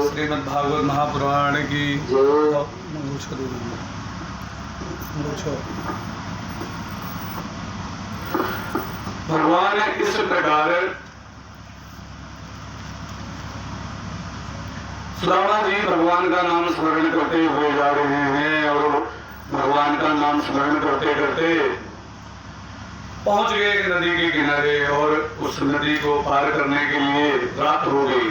श्रीमद् भागवत महापुराण की भगवान इस प्रकार सुदामा जी भगवान का नाम स्मरण करते हुए जा रहे हैं और भगवान का नाम स्मरण करते करते पहुंच गए एक नदी के किनारे और उस नदी को पार करने के लिए रात हो गई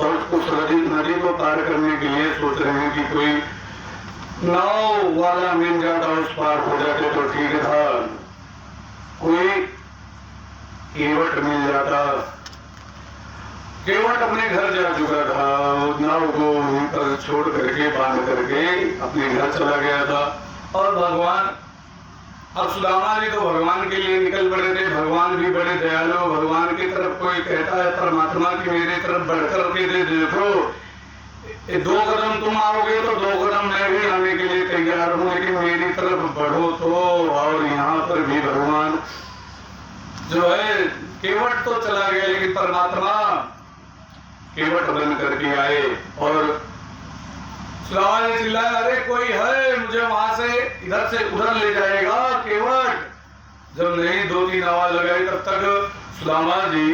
और उस नदी को पार करने के लिए सोच रहे हैं कि कोई नाव वाला मिल जाता, उस पार हो जाते तो ठीक था, कोई केवट मिल जाता। केवट अपने घर जा चुका था, नाव को वहीं पर छोड़ करके बांध करके अपने घर चला गया था। और भगवान अब सुदामा जी तो भगवान के लिए निकल पड़े थे। भगवान भी बड़े दयालु, भगवान की तरफ कोई कहता है परमात्मा की मेरी तरफ बढ़कर के देखो, 2 कदम तुम आओगे तो 2 कदम मैं भी आने के लिए तैयार हूँ, लेकिन मेरी तरफ बढ़ो तो। और यहाँ पर भी भगवान जो है केवट तो चला गया, लेकिन परमात्मा केवट बन करके आए और सुदामा जी चिल्लाए, अरे कोई है मुझे वहां से इधर से उधर ले जाएगा केवट। जब नहीं 2-3 आवाज लगाई तब तक सुदामा जी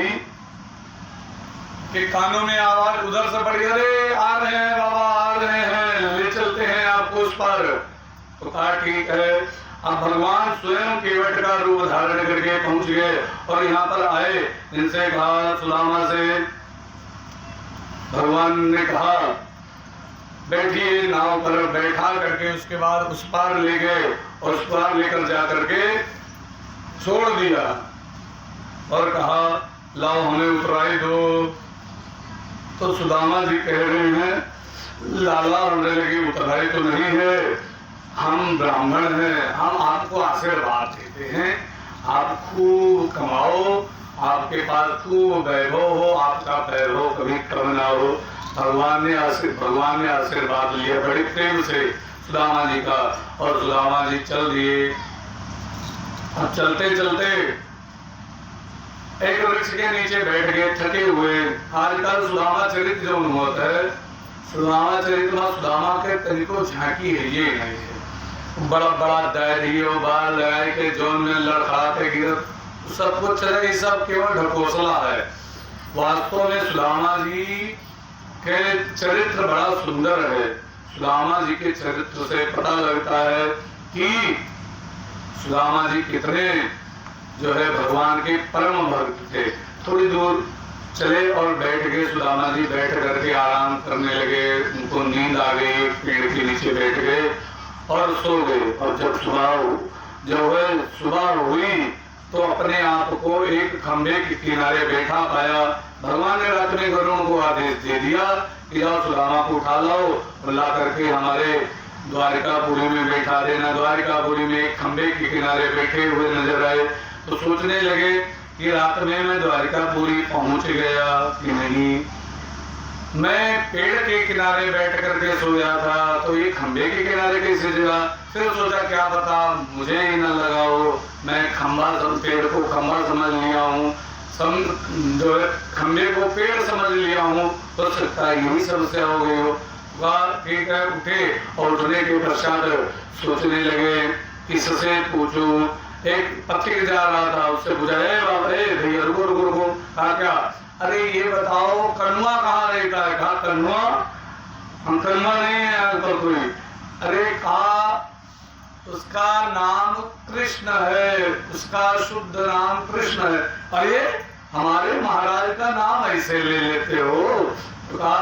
के कानों में आवाज उधर से पड़ी, अरे आ रहे हैं बाबा, आ रहे हैं, ले चलते हैं आपको उस पर। तो कहा ठीक है। अब भगवान स्वयं केवट का रूप धारण करके पहुंच गए और यहाँ पर आए। इनसे कहा, सुदामा से भगवान ने कहा बैठिए नाव पर, बैठा करके उसके बाद उस पार ले गए और उस पार लेकर जा करके छोड़ दिया और कहा लाओ हमें उतराई दो। तो सुदामा जी कह रहे हैं, लाला होने लगी उतराई तो नहीं है, हम ब्राह्मण हैं, हम आपको आशीर्वाद देते हैं, आप खूब कमाओ, आपके पास खूब वैभव हो, आपका वैभव कभी कम ना हो। भगवान ने आशीर्वाद लिया बड़े प्रेम से सुदामा जी का और सुदामा जी चल दिए। अब चलते चलते एक वृक्ष के नीचे बैठ गए थके हुए। आजकल सुदामा चरित्र जो होता है, सुदामा चरित्र में सुदामा के तरीकों झांकी है ये नहीं है, बड़ा बड़ा दैर्य बाल लगाए के जोन में लड़खड़ाते गिरत सब कुछ है, ये सब केवल ढकोसला है। वास्तव में सुदामा जी के चरित्र बड़ा सुंदर है। सुदामा जी के चरित्र से पता लगता है कि सुदामा जी कितने जो है भगवान के परम भक्त थे। थोड़ी दूर चले और बैठ गए, सुदामा जी बैठ करके आराम करने लगे, उनको नींद आ गई, पेड़ के नीचे बैठ गए और सो गए। और जब सुबह हुई तो अपने आप को एक खंबे के किनारे बैठा पाया। भगवान ने रात में गरुड़ को आदेश दे दिया कि जाओ सुदामा को उठा लाओ और ला करके हमारे द्वारिकापुरी में बैठा देना। द्वारिकापुरी में एक खंबे के किनारे बैठे हुए नजर आए तो सोचने लगे कि रात में मैं द्वारिकापुरी पहुंच गया कि नहीं। मैं पेड़ के किनारे बैठ करके सोया था तो ये खंबे के किनारे कैसे जगा। फिर सोचा क्या पता मुझे ही न लगा हो, मैं पेड़ को खंबा समझ लिया हूँ, जो है खंबे को पेड़ समझ लिया हूँ, तो सकता है यही समस्या हो गई हो। वह ठीक है, उठे और उठने के पश्चात सोचने लगे किससे पूछूं। एक पथिक जा रहा था, उससे पूछा, भैया रुको रुको रुको। कहा क्या? अरे ये बताओ कनुआ कहाँ रहता है? कहा कनुआ? हम कनुआ नहीं है यहाँ पर कोई। अरे कहा उसका नाम कृष्ण है, उसका शुद्ध नाम कृष्ण है। अरे हमारे महाराज का नाम ऐसे ले लेते हो? तो कहा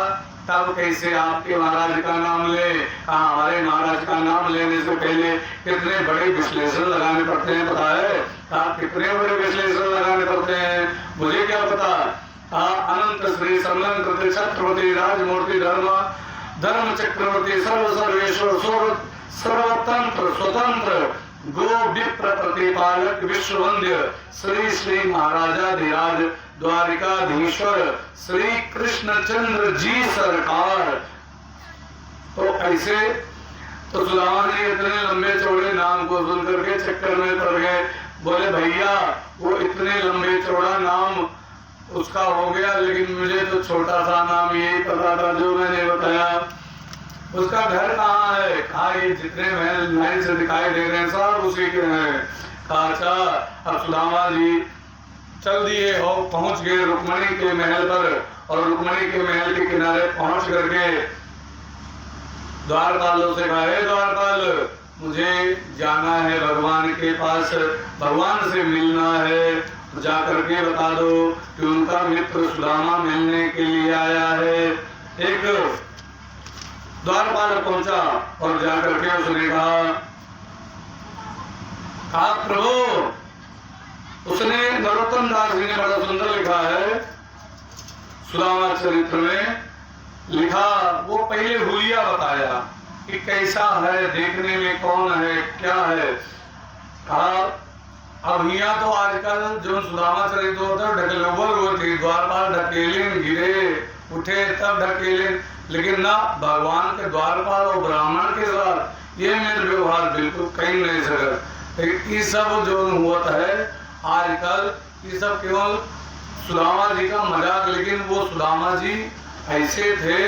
तब कैसे आपके महाराज का नाम ले? कहा हमारे महाराज का नाम लेने से पहले कितने बड़े विश्लेषण लगाने पड़ते हैं पता है? कहा कितने बड़े विश्लेषण लगाने पड़ते हैं मुझे क्या पता। अनंत श्री समलंकृत छत्रपति राजमूर्ति धर्म चक्रवर्ती सर्वेश्वर सर्वतंत्र स्वतंत्र गो विप्र प्रतिपालक विश्ववंद्य श्री श्री महाराजाधिराज द्वारिकाधीश्वर श्री कृष्णचंद्र जी सरकार। तो ऐसे तो सुदामा जी इतने लंबे चौड़े नाम को सुन करके चक्कर में पड़ गए। बोले भैया वो इतने लंबे चौड़ा नाम उसका हो गया, लेकिन मुझे तो छोटा सा नाम यही पता था जो मैंने बताया। उसका घर कहाँ है? कहा ये जितने महल महल से दिखाई दे रहे हैं सब उसी के हैं। कहा अच्छा। अब सुदामा जी चल दिए और पहुंच गए रुक्मणी के महल पर, और रुक्मणी के महल के किनारे पहुंच करके द्वारपालों से कहा, हे द्वारपाल, मुझे जाना है भगवान के पास, भगवान से मिलना है, जा करके बता दो कि उनका मित्र सुदामा मिलने के लिए आया है। एक द्वारपाल पहुंचा और जा करके उसने कहा प्रभु, उसने नरोत्तम दास जी ने बड़ा सुंदर लिखा है सुदामा चरित्र में, लिखा वो पहले हुलिया बताया कि कैसा है, देखने में कौन है, क्या है। कहा अब यहाँ तो आजकल जो सुदामा चरित्र होता है ढकेलोबर होती, द्वारपाल ढकेलेन गिरे उठे तब ढकेलेन, लेकिन ना भगवान के द्वारपाल और ब्राह्मण के साथ ये मेरे व्यवहार बिल्कुल कहीं नहीं सकता। लेकिन ये सब जो होता है आजकल, ये सब केवल सुदामा जी का मजाक, लेकिन वो सुदामा जी ऐसे थे,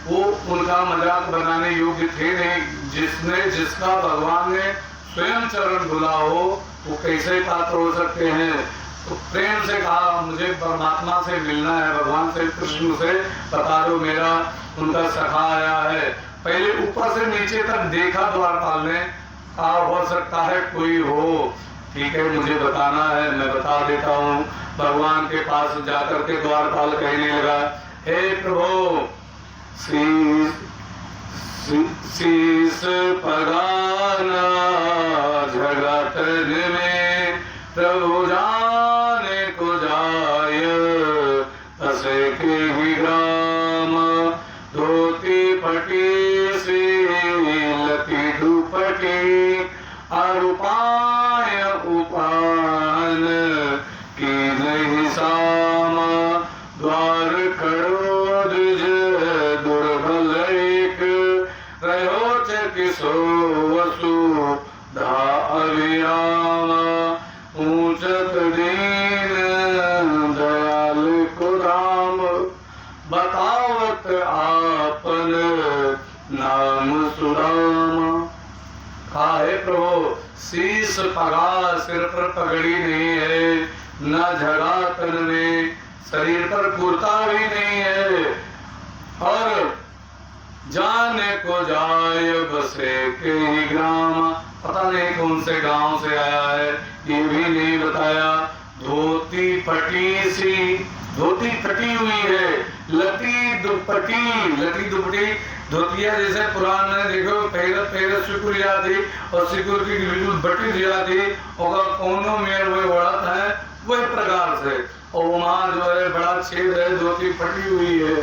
वो उनका मजाक बनाने योग्य थे नहीं। जिसका भगवान ने स्वयं चरण धुला हो वो कैसे पात्र हो सकते हैं। तो प्रेम से कहा मुझे परमात्मा से मिलना है, भगवान से, कृष्ण से बता दो, मेरा उनका सखा आया है। पहले ऊपर से नीचे तक देखा द्वारपाल ने, कहा हो सकता है कोई हो, ठीक है मुझे बताना है, मैं बता देता हूँ। भगवान के पास जाकर के द्वारपाल कहने लगा, हे प्रभु, शीस पगाना जगत में प्रभु जाने को जाय, असे के ही ग्राम धोती पटी सी लती दुपटी, अरुपाय उपान की नहीं साम, द्वार खड़ो द्विज दुर्बल एक, रहो किसो वसु धा अभिराम, ऊंचत दीन दयाल को राम, बतावत आपन नाम सुदाम। कहा है प्रभु, शीश पगा, सिर पर पगड़ी नहीं है, न झगा तन में, शरीर पर कुर्ता भी नहीं है, और जाने को जाय बसे के ही ग्राम, पता नहीं कौन से गांव से आया है ये भी नहीं बताया। धोती फटी सी, धोती फटी हुई है, लती दुपट्टी, लती दुपट्टी धोतिया जैसे पुराण में देखो पैर सिकुड़ जाती और सिकुड़ की बिल्कुल बटी जाती, और कोनों में वो बढ़त है वही प्रकार से, और वहाँ जो है बड़ा छेद है, धोती फटी हुई है,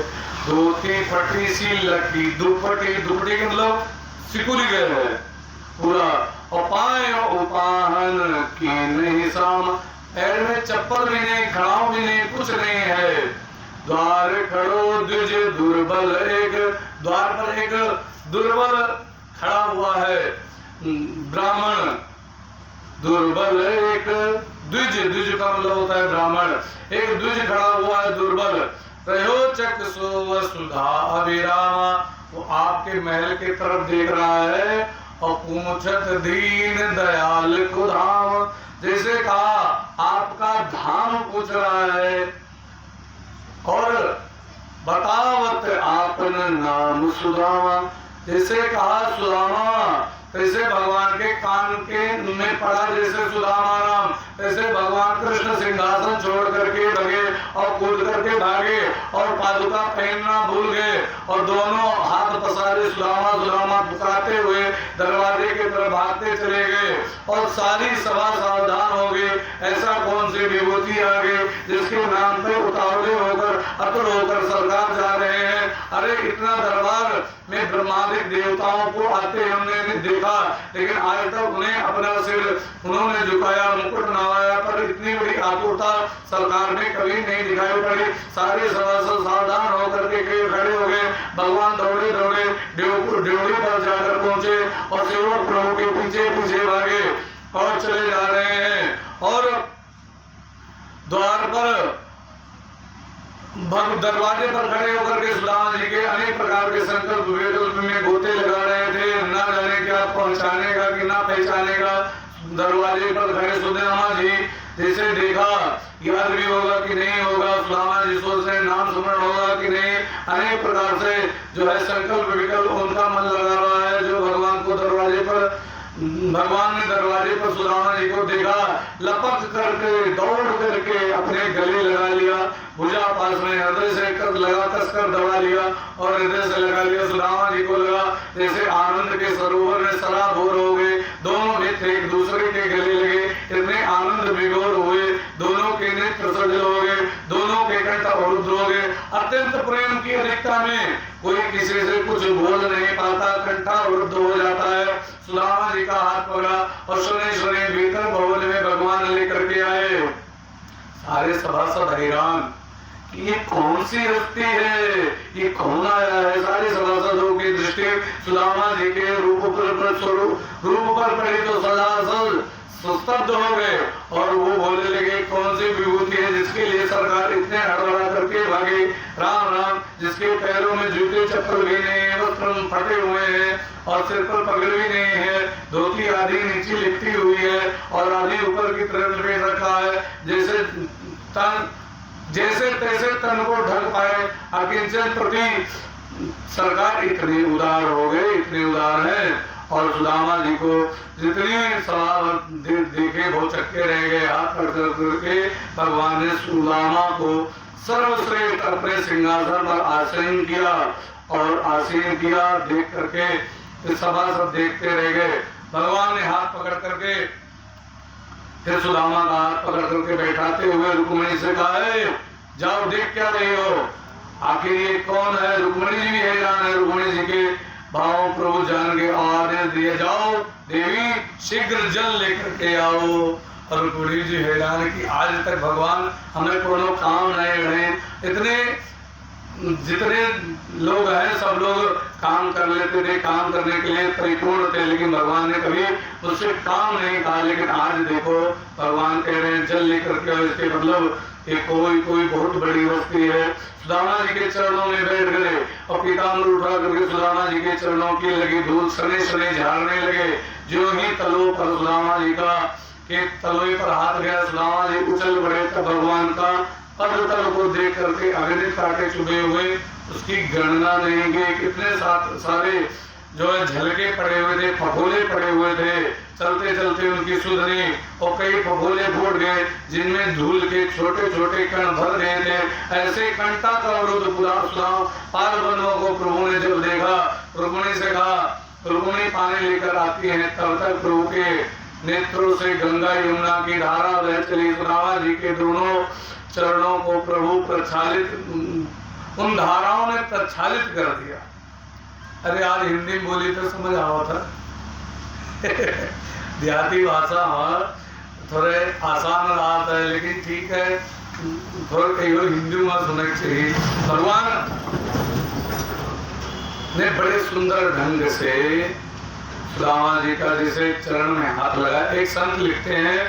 धोती फटी सी लटी दुपट्टी, दुपट्टी के मतलब सिकुड़ गए है पूरा, और पाए उपाहन की नहीं साम, पैर में चप्पल भी नहीं, खड़ाऊ भी नहीं, कुछ नहीं है। द्वार खड़ो द्विज दुर्बल एक, द्वार पर एक दुर्बल खड़ा हुआ है ब्राह्मण, दुर्बल एक द्विज, द्विज का मतलब होता है ब्राह्मण, एक द्विज खड़ा हुआ है दुर्बल, रहो चक सो वसुधा अभिरामा, वो आपके महल की तरफ देख रहा है और पूछत दीन दयाल को धाम, जैसे कहा आपका धाम पूछ रहा है, और बतावत आपन नाम सुदामा, जैसे कहा सुदामा, ऐसे भगवान के कान के में पड़ा जैसे सुदामा नाम, ऐसे भगवान कृष्ण सिंहासन छोड़ करके भगे और कूद करके भागे और पादुका पहनना भूल गए, और दोनों हाथ पसारे सुदामा सुदामा पुकारते हुए दरवाजे की तरफ भागते चले गए, और सारी सभा सावधान हो गई। ऐसा कौन सी विभूति आ गई जिसके नाम पे उतावले होकर अतुल होकर सरकार जा रहे हैं। अरे इतना दरबार में ब्रह्मादिक देवताओं को आते हमने देखा, लेकिन आज तक उन्हें अपना सिर उन्होंने झुकाया, मुकुट नवाया, पर इतनी बड़ी आतुरता सरकार में कभी नहीं दिखाई पड़ी। सारे सभासद सावधान होकर के खड़े हो गए। भगवान दौड़े दौड़े ड्योढ़ी पर जाकर पहुंचे और सेवक प्रभु के पीछे पीछे भागे और चले जा रहे हैं, और द्वार पर दरवाजे पर खड़े होकर के सुदामा जी के अनेक प्रकार के संकल्प विकल्प में गोते लगा रहे थे, ना जाने क्या पहुंचाने का कि ना पहचाने का। दरवाजे पर खड़े सुदामा जी जैसे देखा याद भी होगा कि नहीं होगा, सुदामा जी सोच रहे नाम स्मरण होगा कि नहीं, अनेक प्रकार से जो है संकल्प विकल्प उनका मन लगा रहा है। जो भगवान को दरवाजे पर, भगवान ने दरवाजे पर सुदामा जी को देखा, लपक करके दौड़ करके अपने गले लगा लिया, भुजा पास में हृदय से कस कर दबा लिया और हृदय से लगा लिया। सुदामा जी को लगा जैसे आनंद के सरोवर में सराबोर हो गए, दोनों मित्र एक दूसरे के गले लगे, इतने आनंद विभोर हुए, दोनों के नेत्र सजल हो गए, दोनों के कंठ अवरुद्ध हो गए। अत्यंत प्रेम की अधिकता में कोई किसी से कुछ बोल नहीं पाता, कंठा अवरुद्ध हो जाता है। सुदामा जी का हाथ पकड़ा और सुने भीतर भवन में भगवान लेकर के आए। सारे सभासद हैरान कि ये कौन सी हस्ती है, ये कौन आया है। सारे सभासदों की दृष्टि सुदामा जी के रूप पर पड़ी तो सभासद स्तब्ध हो गए और वो बोलने लगे कौन सी विभूति है जिसके लिए सरकार इतने हड़बड़ा करके भागे। राम राम, जिसके पैरों में जूते चप्पल भी नहीं है, वस्त्र फटे हुए हैं और सिर पर पगड़ भी नहीं है, धोती आधी नीचे लिपटी हुई है और आधी ऊपर की तरफ लपेट रखा है, जैसे तैसे तन को ढक पाए। अकिंचन प्रति सरकार इतने उदार हो गए, इतने उदार है। और सुदामा जी को जितने सवाल देखे वो चक्के रह गए। हाथ पकड़ करके भगवान ने सुदामा को सर्वश्रेष्ठ अपने सिंहासन पर आसीन किया और आसीन किया। देख करके सभा सब देखते रह गए। भगवान ने हाथ पकड़ करके फिर सुदामा का हाथ पकड़ करके बैठाते हुए रुक्मिणी से कहा है जाओ देख क्या रही हो, आखिर ये कौन है। रुक्मिणी जी भी हैरान है, रुक्मिणी जी के भाव प्रभु जान के आदेश दिए जाओ देवी शीघ्र जल लेकर के आओ। और रुक्मिणी जी हैरान कि आज तक भगवान हमें कोनो काम नहीं रहे, इतने जितने लोग हैं सब लोग काम कर लेते थे, काम करने के लिए परिपूर्ण थे, लेकिन भगवान ने कभी उससे काम नहीं कहा। लेकिन आज देखो भगवान कह रहे हैं जल लेकर के, इसके मतलब ये कोई बहुत बड़ी हस्ती है। सुदामा जी के चरणों में बैठ गए और पीताम्बर उठा करके सुदामा जी के चरणों की लगी धूल सने सने झाड़ने लगे। जो ही तलों पर सुदामा जी का के तलों पर हाथ गया, सुदामा जी उछल पड़े तब भगवान का पद्मतल को देख करके अग्नि कांटे चुभे हुए, उसकी गणना नहीं की। कितने सारे जो है झलके पड़े हुए थे, फफोले पड़े हुए थे। चलते चलते उनकी सुधनी और कई फफोले फूट गए जिनमें धूल के छोटे छोटे कण भर गए थे। ऐसे कंटा का अवरुद्ध पूरा पार बनों को प्रभु ने जब देखा, रुक्मिणी से कहा रुक्मिणी पानी लेकर आती है, तब तक प्रभु के नेत्रों से गंगा यमुना की धारा बह चली। सुदामा जी के दोनों चरणों को प्रभु प्रक्षालित, उन धाराओं ने प्रक्षालित कर दिया। अरे आज हिंदी बोली तो समझ आवा था देहाती भाषा थोड़े आसान रात है, लेकिन ठीक है थोड़ा कहीं हिंदी में सुनना चाहिए। भगवान ने बड़े सुंदर ढंग से सुदामा जी का जैसे चरण में हाथ लगाया। एक संत लिखते हैं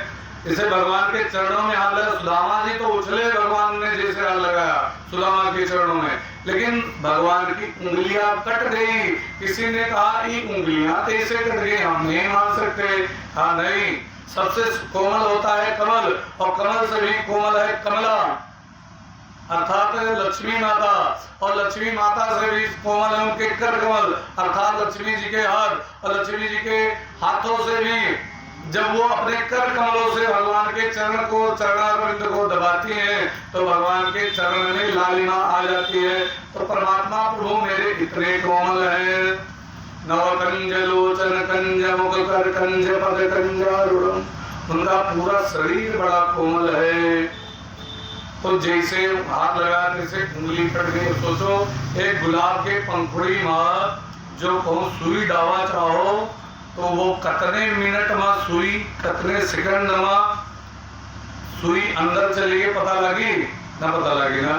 जैसे भगवान के चरणों में हाथ लगा, सुदामा जी तो उछले भगवान ने जैसे हाथ लगाया सुदामा के चरणों में, लेकिन भगवान की उंगलियां कट गई। किसी ने कहा ये उंगलियां कैसे कट गई, हम नहीं मान सकते। हाँ नहीं, सबसे कोमल होता है कमल और कमल से भी कोमल है कमला अर्थात लक्ष्मी माता, और लक्ष्मी माता से भी कोमल है उनके कर कमल अर्थात लक्ष्मी जी के हाथ। और लक्ष्मी जी के हाथों से भी जब वो अपने कर कमलों से भगवान के चरण को चरणारविंद को दबाती हैं तो भगवान के चरण में लालिमा आ जाती है। तो परमात्मा प्रभु मेरे इतने कोमल हैं। नवकंज लोचन कंज मुख कर कंज पद कंजारूढ़, उनका पूरा शरीर बड़ा कोमल है। तो जैसे हाथ लगा जैसे उंगली कट गई। सोचो एक गुलाब के पंखुड़ी में जो कहूँ सुई डावा चाहो तो वो कितने मिनट में सुई, कितने सेकंड में सुई अंदर चली गई पता लगी ना, पता लगी ना।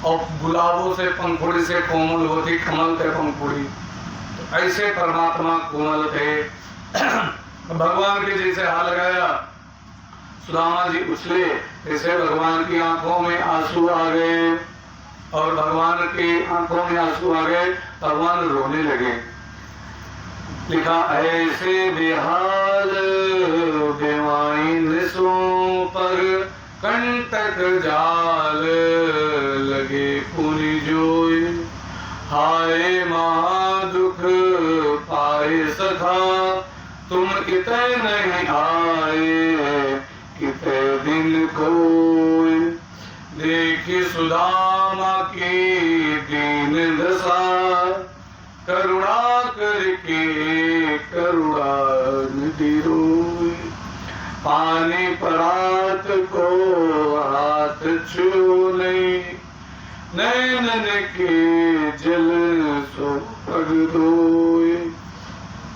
और गुलाबों से पंखुड़ी से कोमल होती, कमल थे पंखुड़ी, तो ऐसे परमात्मा कोमल थे। भगवान के जैसे हाथ लगाया सुदामा जी उछले, जैसे भगवान की आंखों में आंसू आ गए। और भगवान की आंखों में आंसू आ गए, भगवान रोने लगे। लिखा ऐसे बेहाल बेवाइन सो पर कंटक जाल लगे पुनि जोय, हाय महादुख पाए सखा तुम इतने नहीं आए कितने दिन कोई, देखी सुदामा की दीन दशा करुणा करके करुणा निधि रोए, पानी परात को हाथ छू नहीं, नैनन के जल सो पग धोए,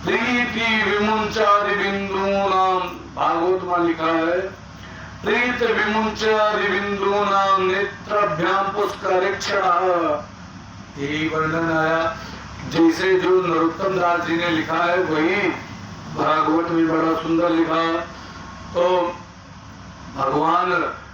प्रीति विमुंचादि बिंदु नाम, भागवत में लिखा है, प्रीत विमुंचादि बिंदु नाम नेत्राभ्याम पुष्करेक्षण, यही वर्णन आया। जैसे जो नरोत्तम दास जी ने लिखा है वही भागवत में बड़ा सुंदर लिखा। तो भगवान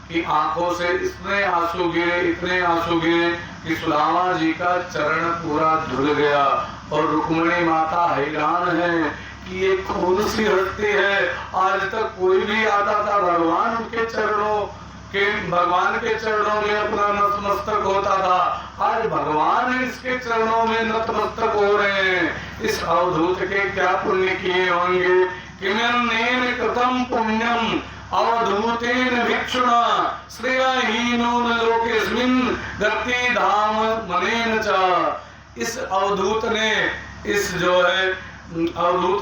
की आंखों से इतने आंसू गिरे कि सुदामा जी का चरण पूरा धुल गया। और रुक्मिणी माता हैरान है कि ये कौन सी हस्ती है, आज तक कोई भी आता था भगवान के चरणों में अपना नतमस्तक होता था, आज भगवान इसके चरणों में नतमस्तक हो रहे हैं। इस अवधूत के क्या पुण्य किए होंगे। किमन्नेन कृतं पुण्यम अवधूतेन भिक्षुणा श्रेयहीनोन लोकेस्मिन् गति धाम मनेन च। इस अवधूत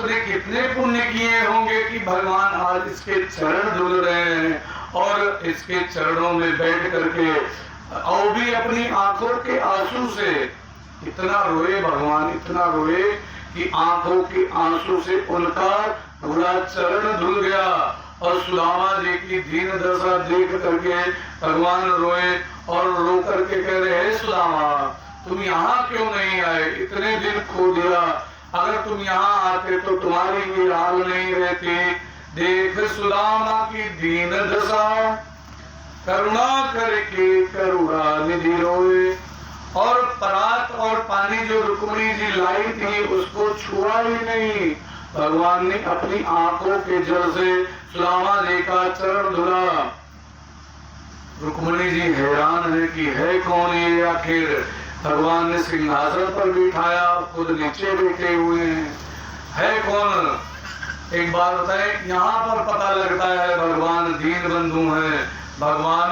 ने कितने पुण्य किए होंगे कि भगवान आज इसके चरण धुल रहे हैं और इसके चरणों में बैठ करके और भी अपनी आंखों के आंसू से इतना रोए भगवान, इतना रोए कि आंखों के आंसू से उनका पूरा चरण धुल गया। और सुदामा जी की दीन दशा देख करके भगवान रोए और रो करके कह रहे हैं, सुदामा तुम यहाँ क्यों नहीं आए, इतने दिन खो दिया, अगर तुम यहाँ आते तो तुम्हारी ये हाल नहीं रहती। देख सुदामा की दीन दशा करुणा करके करुणा निधि रोए। और परात और पानी जो रुक्मिणी जी लाई थी उसको छुआ ही नहीं, भगवान ने अपनी आंखों के जल से सुदामा जी का चरण धुला। रुक्मिणी जी हैरान है कि है कौन ये, आखिर भगवान ने सिंहासन पर बिठाया, खुद नीचे बैठे हुए हैं, है कौन। एक बात बताए, यहाँ पर पता लगता है भगवान दीन बंधु हैं, भगवान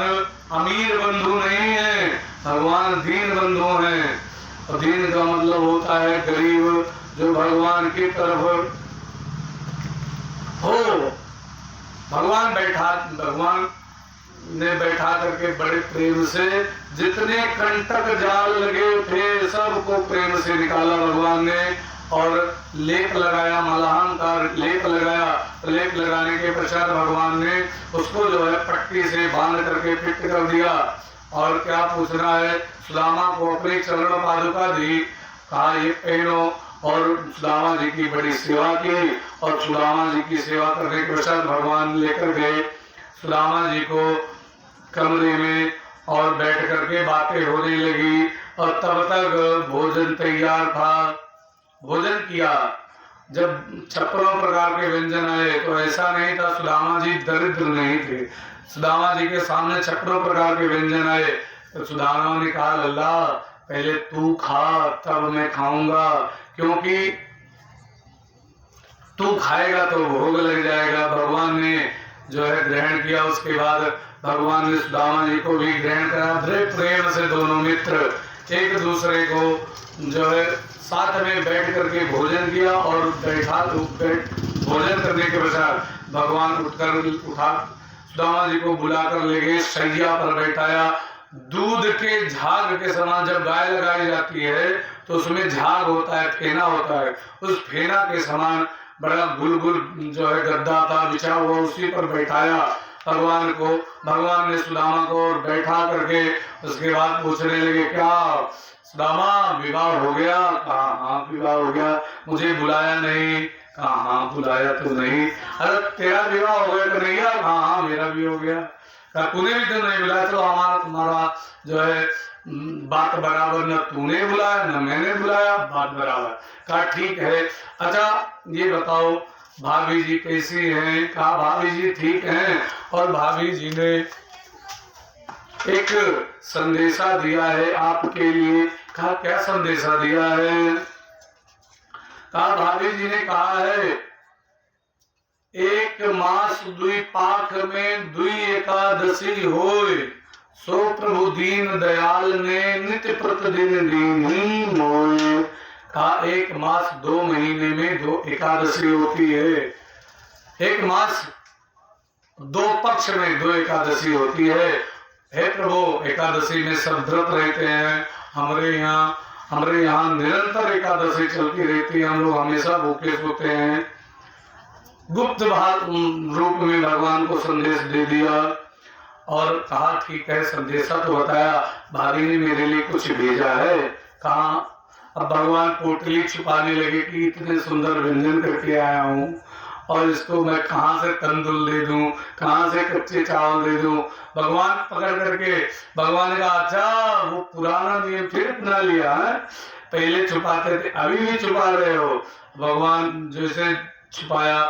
अमीर बंधु नहीं है, भगवान दीन बंधु हैं। और दीन का मतलब होता है गरीब, जो भगवान की तरफ हो। भगवान ने बैठा करके बड़े प्रेम से जितने कंटक जाल लगे थे सबको प्रेम से निकाला भगवान ने और लेप लगाया, मलहम का लेप लगाया। लेप लगाने के पश्चात भगवान ने उसको जो है पट्टी से बांध करके फिट कर दिया। और क्या पूछना है, सुदामा को अपनी चरण पादुका दी, कहा ये पहनो। और सुदामा जी की बड़ी सेवा की और सुदामा जी की सेवा करने के पश्चात भगवान लेकर गए सुदामा जी को कमरे में और बैठ करके बातें होने लगी। और तब तक भोजन तैयार था, भोजन किया। जब 56 प्रकार के व्यंजन आए तो ऐसा नहीं था, सुदामा जी दरिद्र नहीं थे। सुदामा जी के सामने 56 प्रकार के व्यंजन आए तो सुदामा ने कहा, लल्ला पहले तू खा तब मैं खाऊंगा, क्योंकि तू खाएगा तो भोग लग जाएगा। भगवान ने जो है ग्रहण किया। उसके बाद भगवान ने सुदामा जी को भी ग्रहण करा। बड़े प्रेम से दोनों मित्र एक दूसरे को जो है साथ में बैठ करके भोजन किया। और भोजन करने के पश्चात भगवान उठा सुदामा जी को बुलाकर ले गए, शैया पर बैठाया। दूध के झाग के समान जब गाय लगाई जाती है तो उसमें झाग होता है, फेना होता है, उस फेना के समान बड़ा गुलगुल जो है गद्दा था बिछा हुआ, उसी पर बैठाया भगवान को। भगवान ने सुदामा को बैठा करके उसके बाद पूछने लगे, क्या सुदामा विवाह हो गया? कहा हाँ विवाह हो गया। मुझे बुलाया नहीं? कहा हाँ बुलाया तो नहीं। अरे तेरा विवाह हो गया कन्हैया? कहा हाँ मेरा भी हो गया। कहा तूने भी तो नहीं बुलाया, तो हमारा तुम्हारा जो है बात बराबर, न तूने बुलाया न मैंने बुलाया, बात बराबर। कहा ठीक है। अच्छा ये बताओ भाभी जी कैसी हैं? कहा भाभी जी ठीक हैं, और भाभी जी ने एक संदेशा दिया है आपके लिए। कहा क्या संदेशा दिया है? कहा भाभी जी ने कहा है एक मास दुई पाख में दुई एकादशी होय, सो प्रभु दीन दयाल ने नित्य प्रतिदिन दीनी मोय। कहा एक मास 2 महीने में 2 एकादशी होती है, एक मास 2 पक्ष में 2 एकादशी होती है। हे प्रभु एकादशी में सब व्रत रहते हैं, हमारे यहाँ निरंतर एकादशी चलती रहती है, हम लोग हमेशा भूखे सोते हैं। गुप्त रूप में भगवान को संदेश दे दिया और कहा ठीक है, संदेशा तो बताया, भाभी ने मेरे लिए कुछ भेजा है। कहा अब भगवान पोटली छुपाने लगे कि इतने सुंदर व्यंजन करके आया हूँ और इसको मैं कहाँ से तंदुल दे दूं, कहाँ से कच्चे चावल दे दूं। भगवान पकड़ करके भगवान ने कहा अच्छा वो पुराना नियम फिर अपना लिया है, पहले छुपाते थे अभी भी छुपा रहे हो। भगवान जैसे छुपाया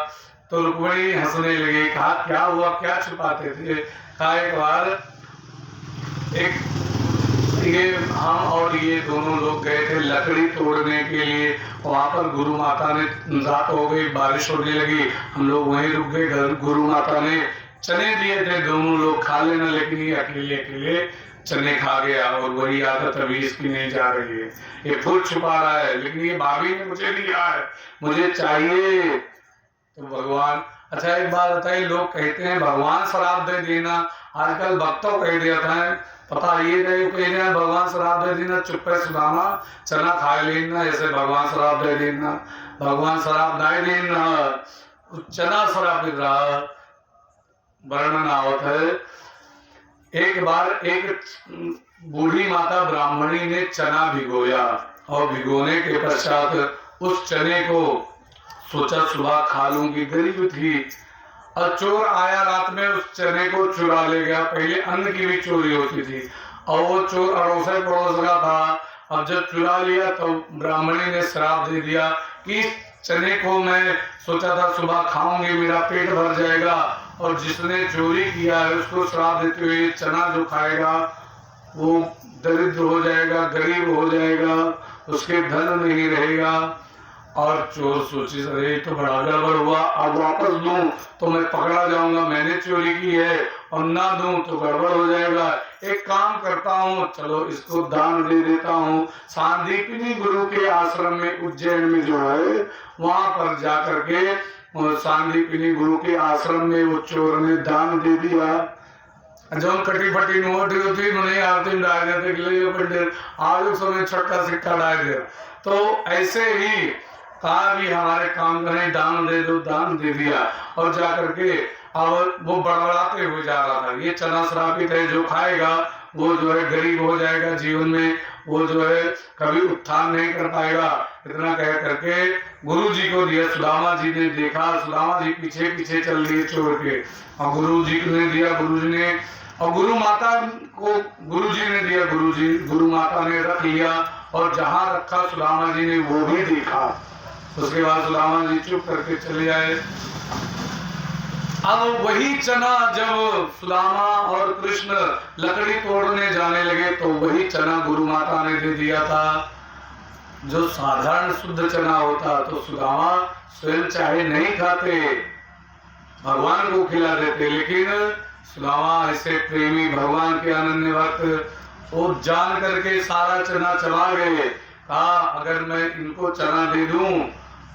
तो रुक्मिणी हंसने लगी। कहा क्या हुआ, क्या छुपाते थे? कहा एक बार ये हम और ये दोनों लोग गए थे लकड़ी तोड़ने के लिए, वहां पर गुरु माता ने, रात हो गई बारिश होने लगी, हम लोग वहीं रुक गए। गुरु माता ने चने दिए थे, दोनों लोग खा लेना, लेकिन ये अकेले अकेले चने खा गया और वही आदत अभी इसकी नहीं जा रही है। ये खुद छुपा रहा है, लेकिन ये भाभी ने मुझे दिया है, मुझे चाहिए। तो भगवान, अच्छा एक बात बताइए, लोग कहते हैं भगवान शराब दे देना, आजकल भक्तों कह देता है, पता ये नहीं कह रहे हैं भगवान शराब दे देना, चुप है सुदामा चना खा लेना, ऐसे भगवान शराब दे देना। भगवान शराब नहीं देना, चना शराब दे रहा वर्णन आवत है। एक बार एक बूढ़ी माता ब्राह्मणी ने चना भिगोया और भिगोने के पश्चात उस चने को सोचा सुबह खा लूंगी, गरीब थी, और चोर आया रात में उस चने को चुरा ले गया। पहले अन्न की भी चोरी होती थी और वो चोर अड़ोसे पड़ोस का था। अब जब चुरा लिया तो ब्राह्मणी ने श्राप दे दिया कि चने को मैं सोचा था सुबह खाऊंगी, मेरा पेट भर जाएगा, और जिसने चोरी किया है उसको श्राप देते हुए चना जो खाएगा वो दरिद्र हो जाएगा, गरीब हो जाएगा, उसके धन नहीं रहेगा। और चोर सोची अरे तो बड़ा गड़बड़ हुआ, अब वापस दूं तो मैं पकड़ा जाऊंगा, मैंने चोरी की है, और ना दूं तो गड़बड़ हो जाएगा। एक काम करता हूँ, चलो इसको दान दे देता हूँ। सांदीपनी गुरु के आश्रम में उज्जैन में जो है वहां पर जाकर के सांदीपनी गुरु के आश्रम में वो चोर ने दान दे दिया। जब कटी फटी नोट होती उन्हें आरती डाल देते के लिए पंडित आज उस समय छोटा सिक्का डाल दे। तो ऐसे ही कहा भी हमारे काम करें, दान दे दो, दान दे दिया, और जाकर के और वो बड़बड़ाते हुए जा रहा था, ये चना श्रापित है, जो खाएगा वो जो है गरीब हो जाएगा, जीवन में वो जो है कभी उत्थान नहीं कर पाएगा। इतना कह करके गुरु जी को दिया। सुदामा जी ने देखा, सुदामा जी पीछे पीछे चल दिए चोर के, और गुरु जी ने दिया, गुरु जी ने, और गुरु माता को गुरु जी ने दिया, गुरु माता ने रख लिया, और जहाँ रखा सुदामा जी ने वो भी देखा। उसके बाद सुदामा जी चुप करके चले आए। अब वही चना जब सुदामा और कृष्ण लकड़ी तोड़ने जाने लगे तो वही चना गुरु माता ने दे दिया था, जो साधारण शुद्ध चना होता। तो सुदामा स्वयं चाहे नहीं खाते, भगवान को खिला देते, लेकिन सुदामा ऐसे प्रेमी भगवान के अनन्य भक्त वो जान करके सारा चना चबा गए। कहा अगर मैं इनको चना दे दूं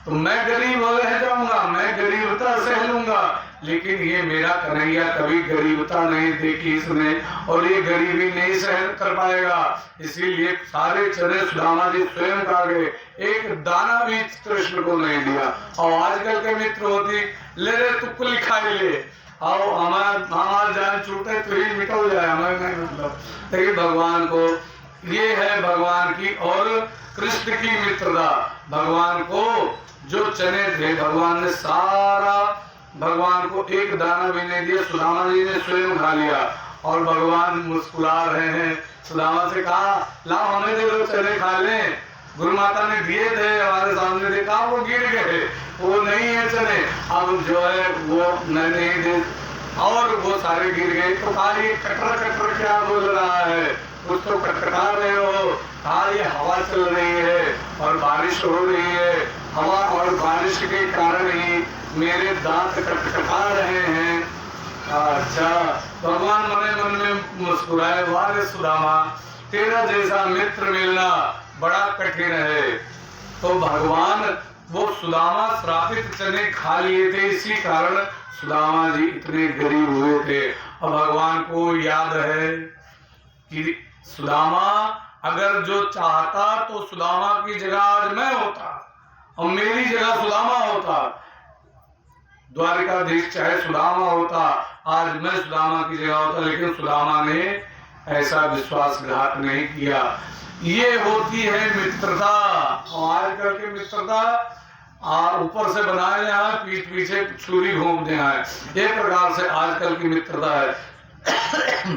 तो मैं गरीब रह जाऊंगा, मैं गरीबता सह लूंगा, लेकिन ये मेरा कन्हैया कभी गरीबता नहीं देखी इसने, और ये गरीबी नहीं सहन कर पाएगा, इसीलिए सारे चने सुदामा जी स्वयं खा गए, एक दाना भी कृष्ण को नहीं दिया। और आजकल के मित्र होती ले रे तू लिखाई ले, और हमार जान छूटे तो ही मिटो जाए, हमें नहीं मतलब। लेकिन भगवान को ये है भगवान की और कृष्ण की मित्रता। भगवान को जो चने थे भगवान ने सारा भगवान को एक दाना भी नहीं दिया, सुदामा जी ने स्वयं खा लिया। और भगवान मुस्कुरा रहे हैं, सुदामा से कहा लाओ हमें दे दो, चने खा लें। गुरु माता ने दिए थे, हमारे सामने देखा वो गिर गए, वो नहीं है चने, अब जो है वो नहीं दे, और वो सारे गिर गए। तो कहा ये कटर कटर क्या बोल रहा है, कुछ तो कटकटा रहे हो। कहा ये हवा चल रही है और बारिश हो रही है, हवा और बारिश के कारण ही मेरे दांत कटकटा रहे हैं। अच्छा, भगवान मने मन में मुस्कुराए, वाह सुदामा तेरा जैसा मित्र मिलना बड़ा कठिन है। तो भगवान वो सुदामा श्रापित चने खा लिए थे, इसी कारण सुदामा जी इतने गरीब हुए थे। और भगवान को याद है कि सुदामा अगर जो चाहता तो सुदामा की जगह आज मैं होता और मेरी जगह सुदामा होता, द्वारिकाधीश चाहे सुदामा होता, आज मैं सुदामा की जगह होता, लेकिन सुदामा ने ऐसा विश्वासघात नहीं किया। ये होती है मित्रता। और आजकल की मित्रता ऊपर से बनाए यहाँ, पीठ पीछे छुरी घूम देना है, एक प्रकार से आजकल की मित्रता है।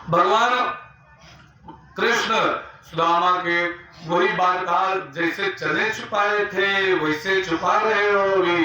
भगवान कृष्ण सुदामा के वही बात कहा, जैसे चने छुपाए थे वैसे छुपा रहे हो अभी।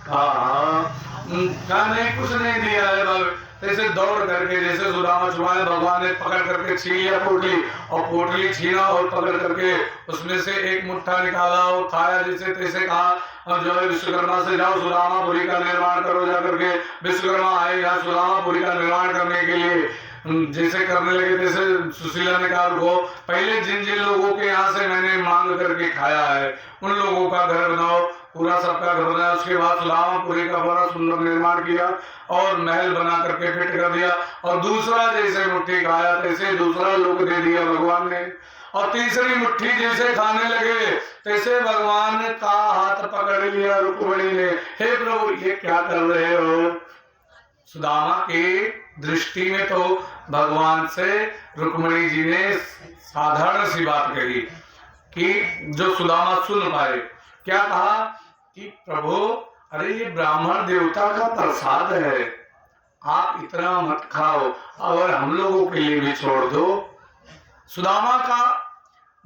कहा नहीं कुछ नहीं दिया है, जैसे दौड़ करके जैसे सुदामा छुपाए, भगवान ने पकड़ करके छीन लिया पोटली, और पोटली छीना और पकड़ करके उसमें से एक मुट्ठा निकाला और खाया जैसे तैसे। कहा अब जो है विश्वकर्मा से जाओ सुदामापुरी का निर्माण करो, जा करके विश्वकर्मा आए यहाँ सुदामापुरी का निर्माण करने के लिए। जैसे करने लगे तैसे सुशीला ने कहा वो पहले जिन जिन लोगों के यहाँ से मैंने मांग करके खाया है उन लोगों का घर बनाओ, पूरा सबका घर बनाया। उसके बाद सुदामापुरी का बड़ा सुंदर निर्माण किया और महल बना करके फिट कर दिया। और दूसरा जैसे मुट्ठी खाया तैसे दूसरा लोग दे दिया भगवान ने। और तीसरी मुट्ठी जैसे खाने लगे तैसे भगवान का हाथ पकड़ लिया रुक्मिणी ने। हे प्रभु ये क्या कर रहे हो? सुदामा की दृष्टि में तो भगवान से रुक्मिणी जी ने साधारण सी बात कही कि जो सुदामा सुन पाए। क्या कहा कि प्रभु अरे ये ब्राह्मण देवता का प्रसाद है, आप इतना मत खाओ और हम लोगों के लिए भी छोड़ दो। सुदामा का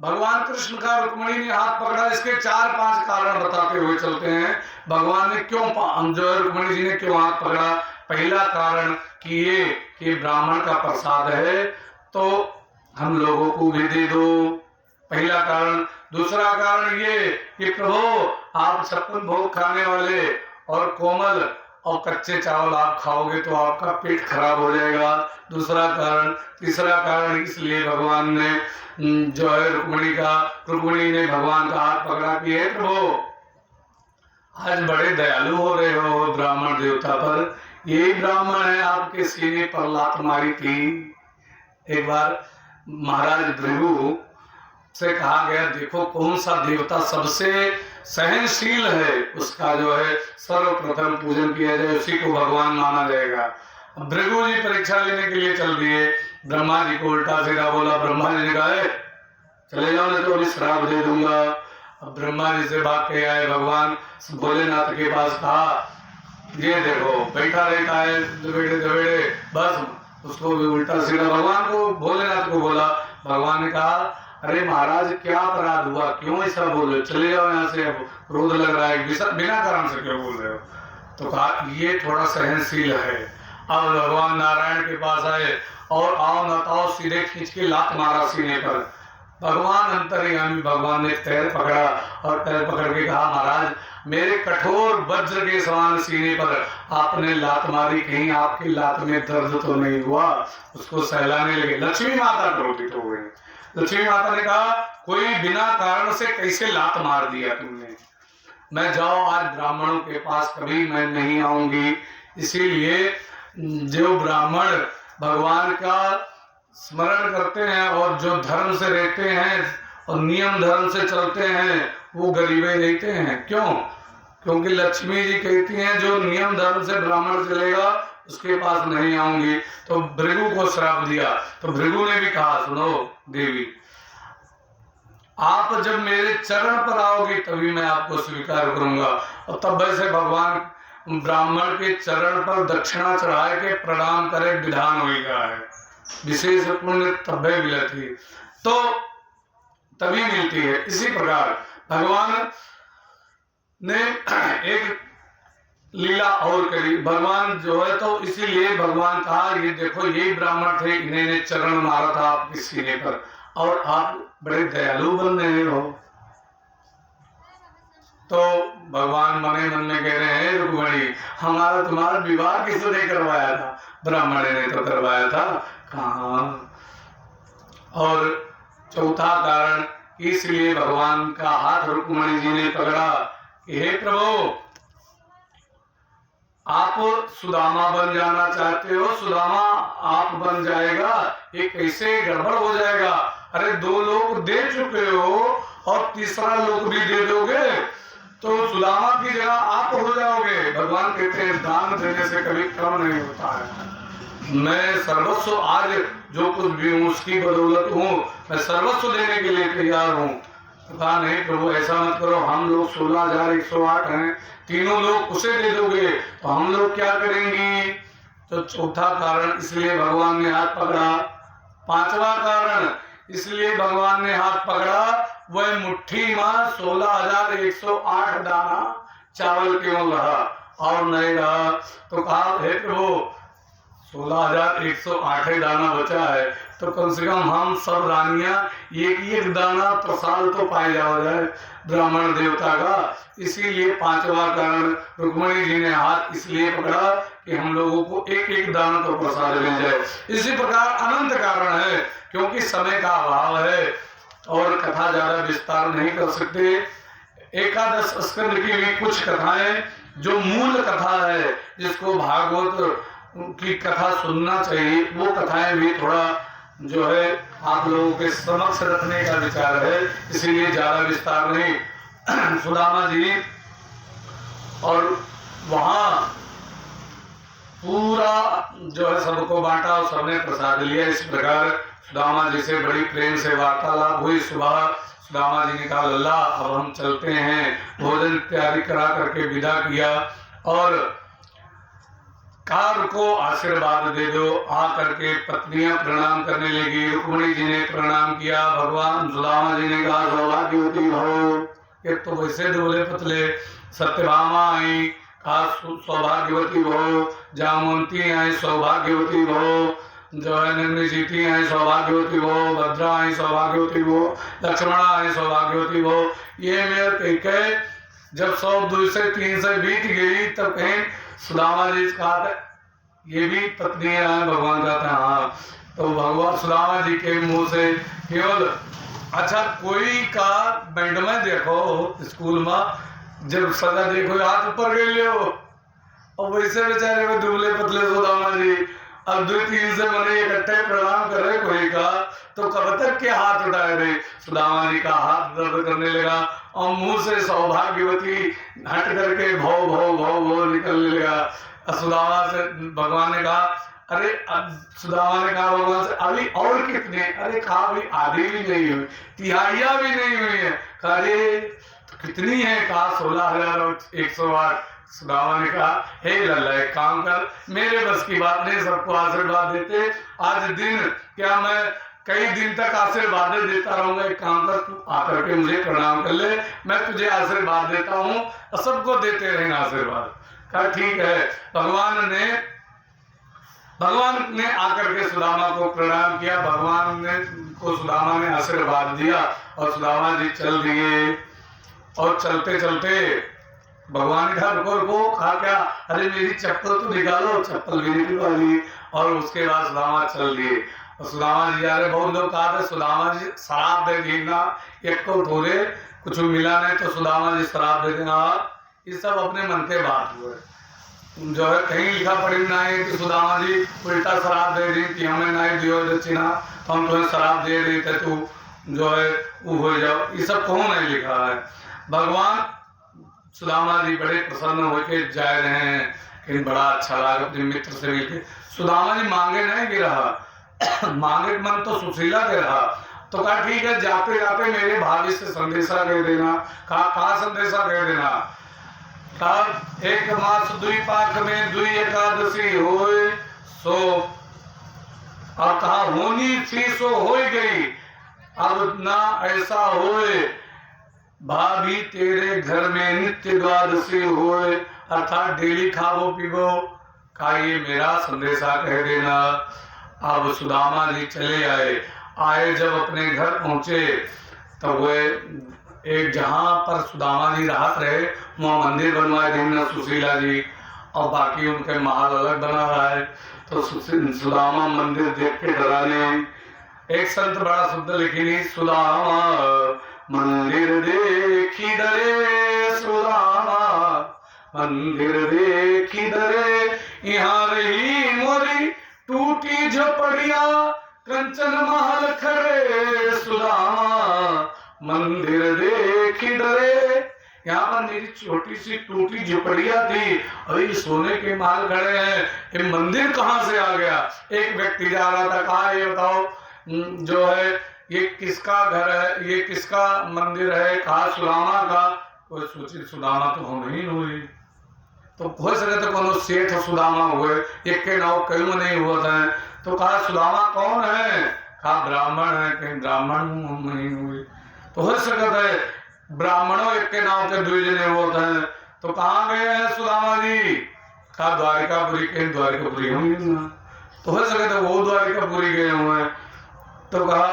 भगवान कृष्ण का रुक्मिणी ने हाथ पकड़ा, इसके 4-5 कारण बताते हुए चलते हैं भगवान ने क्यों जो है रुक्मिणी जी ने क्यों हाथ पकड़ा। पहला कारण कि ब्राह्मण का प्रसाद है तो हम लोगों को भी दे दो, पहला कारण। दूसरा कारण ये कि प्रभु आप 56 भोग खाने वाले और कोमल और कच्चे चावल आप खाओगे तो आपका पेट खराब हो जाएगा, दूसरा कारण। तीसरा कारण इसलिए भगवान ने जो है रुक्मिणी ने भगवान का हाथ पकड़ा कि हे प्रभु आज बड़े दयालु हो रहे हो ब्राह्मण देवता पर, यही ब्राह्मण है आपके सीने पर लात मारी थी। एक बार महाराज भृगु से कहा गया देखो कौन सा देवता सबसे सहनशील है, उसका जो है सर्वप्रथम पूजन किया जाए, उसी को भगवान माना जाएगा। भृगु जी परीक्षा लेने के लिए चल दिए, ब्रह्मा जी को उल्टा सीधा बोला। ब्रह्मा जी ने कहा चले जाओ नहीं तो अभी श्राप दे दूंगा। अब ब्रह्मा जी से भाग के आए भगवान भोलेनाथ के पास। कहा ये देखो बैठा रहता है दबेड़े बस उसको भी उल्टा सीधा भगवान को भोलेनाथ को बोला। भगवान ने कहा अरे महाराज क्या अपराध हुआ, क्यों ऐसा बोल रहे हो, चले जाओ यहाँ से, अब क्रोध लग रहा है, बिना कारण से क्यों बोल रहे हो। तो कहा ये थोड़ा सहनशील है। अब भगवान नारायण के पास आए और आओ न ताओ सीधे खींच के लात मारा सीने पर। भगवान अंतर्यामी भगवान ने पैर पकड़ा और पैर पकड़ के कहा महाराज मेरे कठोर वज्र के समान सीने पर आपने लात मारी, कहीं आपकी लात में दर्द तो नहीं हुआ। उसको सहलाने लगे। लक्ष्मी माता क्रोधित हो गई। लक्ष्मी माता ने कहा कोई बिना कारण से कैसे लात मार दिया तुमने, मैं जाओ आज ब्राह्मणों के पास कभी मैं नहीं आऊंगी। इसीलिए जो ब्राह्मण भगवान का स्मरण करते हैं और जो धर्म से रहते हैं और नियम धर्म से चलते हैं वो गरीबे रहते हैं। क्यों? क्योंकि लक्ष्मी जी कहती हैं जो नियम धर्म से ब्राह्मण चलेगा उसके पास नहीं आऊंगी। तो भृगु को श्राप दिया। तो भृगु ने भी कहा सुनो देवी आप जब मेरे चरण पर आओगी तभी मैं आपको स्वीकार करूंगा। और तब वैसे भगवान ब्राह्मण के चरण पर दक्षिणा चढ़ाए के प्रणाम करे विधान हो गया है। विशेष पुण्य तब्बे मिलती तो तभी मिलती है। इसी प्रकार भगवान ने एक लीला और करी। भगवान जो है तो इसीलिए भगवान कहा ये देखो यही ब्राह्मण थे, इन्हें चरण मारा था आपके सीने पर और आप बड़े दयालु बन रहे हो। तो भगवान मने मन में कह रहे हैं रुक्मिणी हमारा तुम्हारा विवाह किसने करवाया था? ब्राह्मण ने तो करवाया था। कहाँ? और चौथा कारण इसलिए भगवान का हाथ रुक्मिणी जी ने पकड़ा कि हे प्रभु आप सुदामा बन जाना चाहते हो, सुदामा आप बन जाएगा, ये कैसे गड़बड़ हो जाएगा? अरे 2 लोग दे चुके हो और तीसरा लोग भी दे दोगे तो सुदामा की जगह आप हो जाओगे। भगवान कहते हैं दान देने से कभी कम नहीं होता है। मैं सर्वस्व आज जो कुछ भी हूँ उसकी बदौलत हूँ, मैं सर्वस्व देने के लिए तैयार हूँ। कहा नहीं प्रभु ऐसा मत करो, हम लोग 16,108 हैं, तीनों लोग उसे दे दोगे तो हम लोग क्या करेंगे? तो चौथा कारण इसलिए भगवान ने हाथ पकड़ा। 5वां कारण इसलिए भगवान ने हाथ पकड़ा वह मुट्ठी में 16,108 दाना चावल क्यों रहा और नहीं रहा? तो कहा हे प्रभु 16,108 दाना बचा है तो कम से कम हम सब रानियां एक दाना प्रसाद तो पाए जाए ब्राह्मण देवता का। इसीलिए 5वां कारण रुक्मिणी जी ने हाथ इसलिए पकड़ा कि हम लोगों को एक दाना तो प्रसाद मिल जाए। इसी प्रकार अनंत कारण है, क्योंकि समय का अभाव है और कथा ज्यादा विस्तार नहीं कर सकते। एकादश स्कंद की भी कुछ कथाएं जो मूल कथा है जिसको भागवत की कथा सुनना चाहिए, वो कथाएं भी थोड़ा जो है आप लोगों के समक्ष रखने का विचार है, इसीलिए ज्यादा विस्तार नहीं। सुदामा जी और वहां पूरा जो है सबको बांटा और सबने प्रसाद लिया। इस प्रकार सुदामा जी से बड़ी प्रेम से वार्तालाप हुई। सुबह सुदामा जी ने कहा लल्ला अब हम चलते हैं, भोजन तैयारी करा करके विदा किया और कार को आशीर्वाद दे दो। आ करके पत्नियां प्रणाम करने लगी। रुक्मिणी जी ने प्रणाम किया। भगवान सुदामा जी ने कहा सौभाग्यवती भव। एक तो वैसे दुबले पतले। सत्यभामा आई, कहा सौभाग्यवती भव। जामवंती आई सौभाग्यवती भव। जो है निर्निशीति आई सौभाग्यवती भव। भद्रा आई सौभाग्यवती भव। लक्ष्मणा आई सौभाग्यवती भव। ये मेरे कह जब 100 से 300 बीत गई तब कहीं सुदामा जी कहा ये भी पत्नी है भगवान कहते हैं हाँ। तो भगवान सुदामा जी के मुंह से केवल अच्छा कोई का बैंड में देखो स्कूल में जब सजा देखो हाथ ऊपर गए ले और वैसे बेचारे को दुबले पतले सुदामा जी अब 2-3 से मने इकट्ठे प्रणाम कर रहे कोई का तो कब तक के हाथ उठाए रहे। सुदामा जी का हाथ दर्द करने लगा और मुंह से सौभाग्यवती हट करके भव भव भव भव निकलने लगा। सुदामा से भगवान ने कहा अरे सुदामा ने कहा भगवान से अभी और कितने? अरे कहा अभी आधी भी नहीं हुई, तिहाइया भी नहीं हुई है। अरे तो कितनी है? कहा 16,108। सुदामा ने कहा हे लल्ला एक काम कर, मेरे बस की बात नहीं, सबको आशीर्वाद देते आज दिन क्या मैं कई दिन तक आशीर्वाद देता रहूंगा। एक काम कर तू आकर के मुझे प्रणाम कर ले, मैं तुझे आशीर्वाद देता हूँ और सबको देते रहना आशीर्वाद। कहा ठीक है। भगवान ने आकर के सुदामा को प्रणाम किया। भगवान ने को सुदामा ने आशीर्वाद दिया और सुदामा जी चल दिए। और चलते चलते भगवान ने कहा रुको। कहा क्या? अरे मेरी चप्पल तो निकालो। चप्पल भी निकलवा ली और उसके बाद सुदामा चल दिए। और सुदामा जी अरे बहुत लोग कहा था सुदामा जी शराब दे देना, एक को थोड़े कुछ मिला नहीं तो सुदामा जी शराब दे देना। ये सब अपने मन के बात हुए, जो है कहीं लिखा पढ़ी ना है कि सुदामा जी उल्टा शराब दे दी कि हमें नहीं दियो दक्षिणा, हम तुम्हें शराब दे रहे थे तू जो है वो हो जाओ, ये सब कौन नहीं लिखा है। भगवान सुदामा जी बड़े प्रसन्न होकर जा रहे हैं कि बड़ा अच्छा लगा अपने मित्र से मिलकर। सुदामा जी मांगे नहीं गिरा मांगे मन तो सुशीला के रहा। तो कहा ठीक है जाते जाते मेरे भाभी से संदेशा कह देना। कहा संदेशा कह देना? तब एक मास दुई पाख में दुई एकादशी होए सो, और कहा होनी थी सो हो गई, अब ना ऐसा होए भाभी तेरे घर में नित्य द्वादशी होए, अर्थात डेली खाओ पीवो। कहा ये मेरा संदेशा कह देना। अब सुदामा जी चले आए जब अपने घर पहुंचे तब वे एक जहां पर सुदामा जी राहत रहे वहां मंदिर बनवाए दीन सुशीला जी, और बाकी उनके महल अलग बना रहा है। तो सुदामा मंदिर देख के डराने। एक संत बड़ा सुंदर लिखी, सुदामा मंदिर देखी डरे, सुदामा मंदिर देखी डरे, यहाँ रही मोरी टूटी झोपड़िया, कंचन महल खड़े, सुदामा मंदिर देखी डरे। यहाँ पर मेरी छोटी सी टूटी झोपड़िया थी, अभी सोने के महल खड़े हैं, ये मंदिर कहाँ से आ गया। एक व्यक्ति जा रहा था, कहा ये बताओ जो है ये किसका घर है, ये किसका मंदिर है। कहा सुदामा का। कोई सोचे सुदामा तो हम ही हुए, तो हो सके तो कोनो सेठ सुदामा हुए, एक के नाव क्यों नहीं हुआ था। तो कहा सुदामा कौन है। कहा ब्राह्मण है। कहीं ब्राह्मण नहीं हुए, तो हो सकता है ब्राह्मणों एक के नाव के दुई जने होते हैं। तो कहाँ गए हैं सुदामा जी। कहा द्वारिकापुरी। कहीं द्वारिकापुरी होंगे ना, तो हो सके तो वो द्वारिकापुरी गए हुए हैं। तो कहा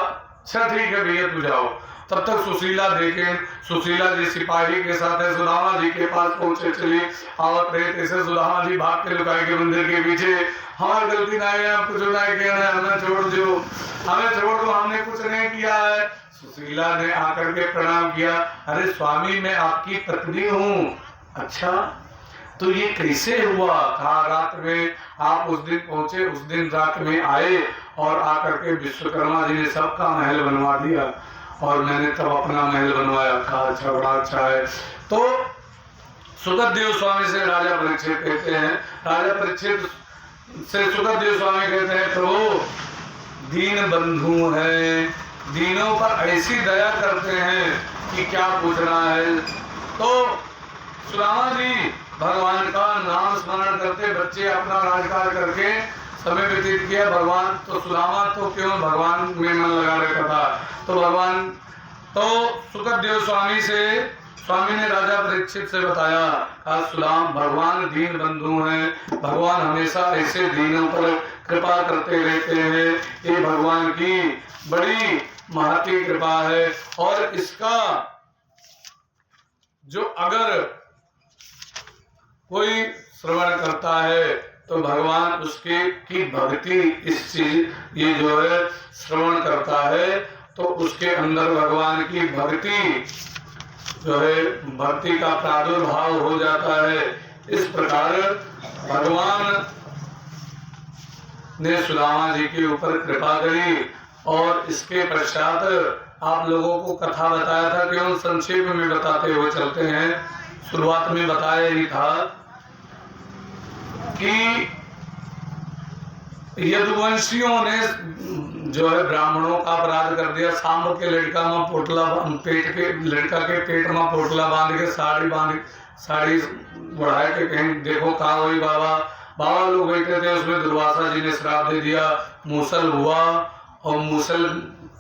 अच्छा ठीक है भैया तू जाओ। तब तक सुशीला देखे, सुशीला जी सिपाही के साथ है सुदामा जी के पास पहुंचे। चली आवत रहे ऐसे सुदामा जी भाग के लुकाए के मंदिर के पीछे, हमारी गलती ना है, कुछ नहीं किया है, हमें छोड़ दो, हमें छोड़ दो, हमने कुछ नहीं किया है। सुशीला ने आकर के प्रणाम किया, अरे स्वामी मैं आपकी पत्नी हूँ। अच्छा तो ये कैसे हुआ। कहा रात में आप उस दिन पहुंचे, उस दिन रात में आए और आकर के विश्वकर्मा जी ने सबका महल बनवा दिया और मैंने तब अपना महल बनवाया। कहा अच्छा बड़ा अच्छा है। तो सुखदेव स्वामी से राजा परीक्षित कहते हैं, राजा परीक्षित से सुखदेव स्वामी कहते हैं प्रभु दीन बंधु है, दीनों पर ऐसी दया करते हैं कि क्या पूछना है। तो सुदामा जी भगवान का नाम स्मरण करते बच्चे अपना राजकाज करके समय व्यतीत किया। भगवान तो सुदामा तो क्यों भगवान में मन लगा रखा था। तो भगवान तो सुखदेव स्वामी से स्वामी ने राजा परीक्षित से बताया, कहा सुदाम भगवान दीन बंधु हैं, भगवान हमेशा ऐसे दीनों पर कृपा करते रहते हैं, ये भगवान की बड़ी महती कृपा है। और इसका जो अगर कोई श्रवण करता है तो भगवान उसके की भक्ति, इस चीज ये जो है श्रवण करता है तो उसके अंदर भगवान की भक्ति जो है भक्ति का प्रादुर्भाव हो जाता है। इस प्रकार भगवान ने सुदामा जी के ऊपर कृपा करी। और इसके पश्चात आप लोगों को कथा बताया था, केवल संक्षेप में बताते हुए चलते हैं। शुरुआत में बताया ही था कि यदुवंशियों ने जो है ब्राह्मणों का अपराध कर दिया। सांब के लड़का में पोटला पेट के लड़का के पेट में पोटला बांध के साड़ी बढ़ा के कहीं देखो कहा वही बाबा लोग बैठे थे, उसमें दुर्वासा जी ने श्राप दे दिया, मूसल हुआ और मूसल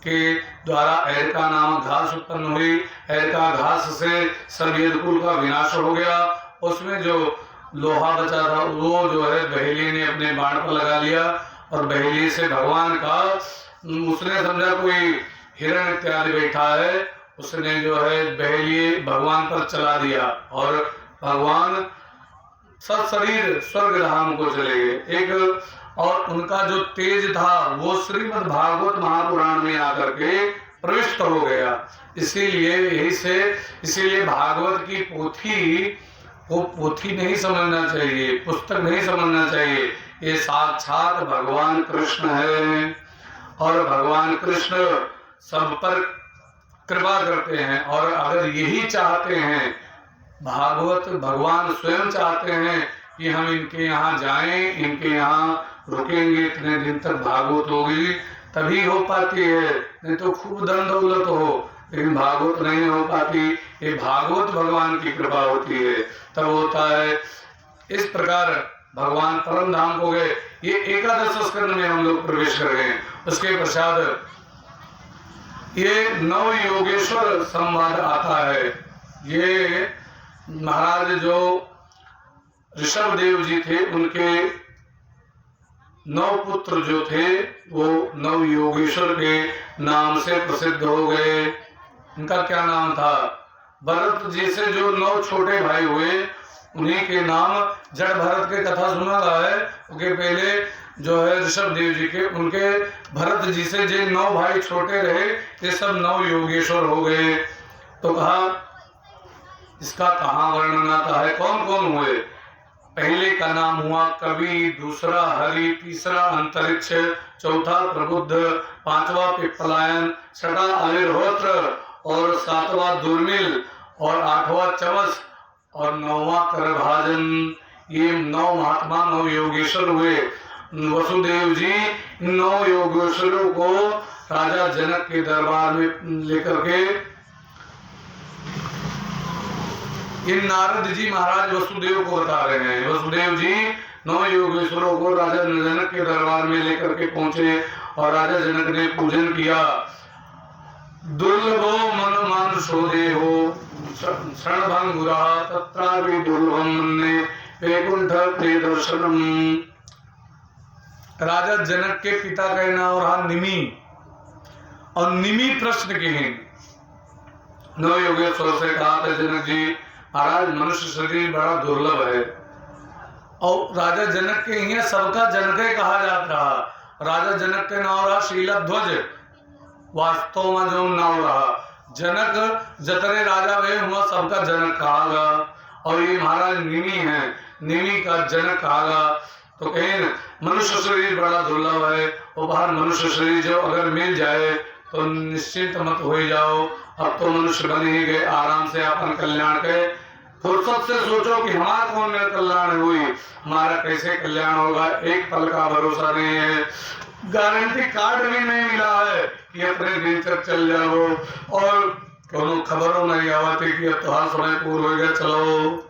के द्वारा ऐरका नामक घास उत्पन्न हुई। ऐरका घास से सब यदुकुल का विनाश हो गया। उसमें जो लोहा बचा था वो जो है बहेली ने अपने बाण पर लगा लिया और बहेली से भगवान का, उसने समझा कोई हिरण इत्यादि बैठा है, उसने जो है बहेली भगवान पर चला दिया और भगवान सब शरीर स्वर्ग धाम को चले गए। एक और उनका जो तेज था वो श्रीमद् भागवत महापुराण में आकर के प्रविष्ट हो गया। इसीलिए भागवत की पोथी नहीं समझना चाहिए, पुस्तक नहीं समझना चाहिए। ये साक्षात भगवान कृष्ण है और भगवान कृष्ण सब पर कृपा करते हैं। और अगर यही चाहते हैं, भागवत भगवान स्वयं चाहते हैं कि हम इनके यहाँ जाएं, इनके यहाँ रुकेंगे, इतने दिन तक भागवत होगी तभी हो पाती है, नहीं तो खूब धन दौलत हो लेकिन भागवत नहीं हो पाती। ये भागवत भगवान की कृपा होती है तब होता है। इस प्रकार भगवान परम धाम को गए। ये एकादश स्कंद में हम लोग प्रवेश कर गए। उसके पश्चात ये नव योगेश्वर संवाद आता है। ये महाराज जो ऋषभ देव जी थे उनके 9 पुत्र जो थे वो नव योगेश्वर के नाम से प्रसिद्ध हो गए। उनका क्या नाम था? भरत जी से जो 9 छोटे भाई हुए उन्हीं के नाम जड़ भरत के कथा सुना रहा है। उनके पहले जो है ऋषभ देव जी के, उनके भरत जी से जो 9 भाई छोटे रहे ये सब 9 योगेश्वर हो गए। तो कहा इसका कहाँ वर्णन आता है? कौन कौन हुए? पहले का नाम हुआ कवि, दूसरा हरि, तीसरा अंतरिक्ष, चौथा प्रबुद्ध, 5वां पिप्पलायन, 6वां आविर्होत्र और 7वां दुर्मिल और 8वां चवस और 9वां करभाजन। ये 9 महात्मा 9 योगेश्वर हुए। वसुदेव जी 9 योगेश्वरों को राजा जनक के दरबार में लेकर के ये नारद जी महाराज वसुदेव को बता रहे हैं। वसुदेव जी 9 योगेश्वरों को राजा जनक के दरबार में लेकर के पहुंचे और राजा जनक ने पूजन किया। दुर्लभो मन मानुषो देहो क्षणभंगुरा तत्रापि दुर्लभम मन्ये वैकुंठ प्रिय दर्शनम। राजा जनक के पिता का नाम रहा निमि और निमि प्रश्न के हैं। 9 योगेश्वर से कहा था जनक जी महाराज मनुष्य शरीर बड़ा दुर्लभ है और राजा जनक के यहाँ सबका जनक कहा जाता रहा। राजा जनक के नाम रहा शीलध्वज, वास्तव में जो नाम रहा जनक जतरे राजा वे हुआ सबका जनक कहा गया। और ये महाराज निमि है, निमि का जनक कहा गया। तो कहें मनुष्य शरीर बड़ा दुर्लभ है और बाहर मनुष्य शरीर जो अगर मिल जाए तो निश्चिंत मत हो जाओ। अब तो मनुष्य बन ही गए, आराम से अपन कल्याण के फुर्सत से सोचो कि हमारा कौन मेरा कल्याण हुई, हमारा कैसे कल्याण होगा। एक पल का भरोसा नहीं है, गारंटी कार्ड भी नहीं मिला है कि अपने दिन तक चल जाओ और कोनो खबरों नहीं आवाती कि अब तुम्हारा समय पूर्ण हो गया चलो।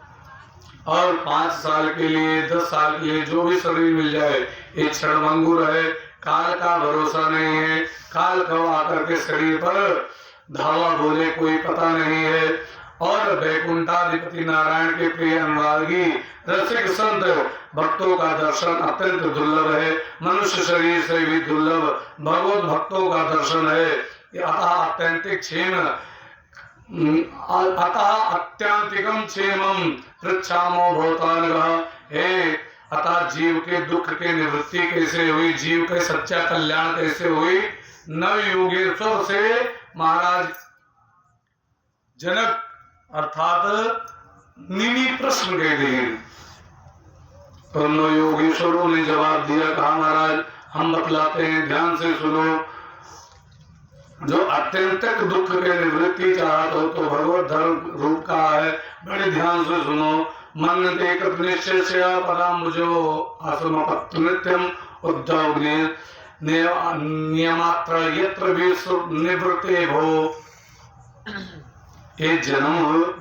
और 5 साल के लिए 10 साल के लिए जो भी शरीर मिल जाए ये क्षणभंगुर है। काल का भरोसा नहीं है, काल कब आकर के शरीर पर धावा बोले कोई पता नहीं है। और वैकुंठाधिपति नारायण के प्रिय अनुरागी रसिक संत भक्तों का दर्शन अत्यंत दुर्लभ है, मनुष्य शरीर से भी दुर्लभ भगवत भक्तों का दर्शन है। अतः अत्यंतिक क्षेम अतः अत्यंतिकम क्षेमम पृच्छामो भवतानगः। हे अतः जीव के दुख के निवृत्ति कैसे हुई, जीव के सच्चा कल्याण कैसे हुई? 9 योगेश्वर से महाराज जनक अर्थात निमि प्रश्न कह दिए। तो 9 योगेश्वरों ने जवाब दिया, कहा महाराज हम बतलाते हैं, ध्यान से सुनो। जो अत्यंतक दुख के निवृत्ति चाहत हो तो भगवत धर्म रूप का है, बड़े ध्यान से सुनो। मन ते कृत निश्चय से पदाम्बुजो असमपत्तु नित्यम उद्धव नियमात्र यत्र निवृत्ते भो। ये जन्म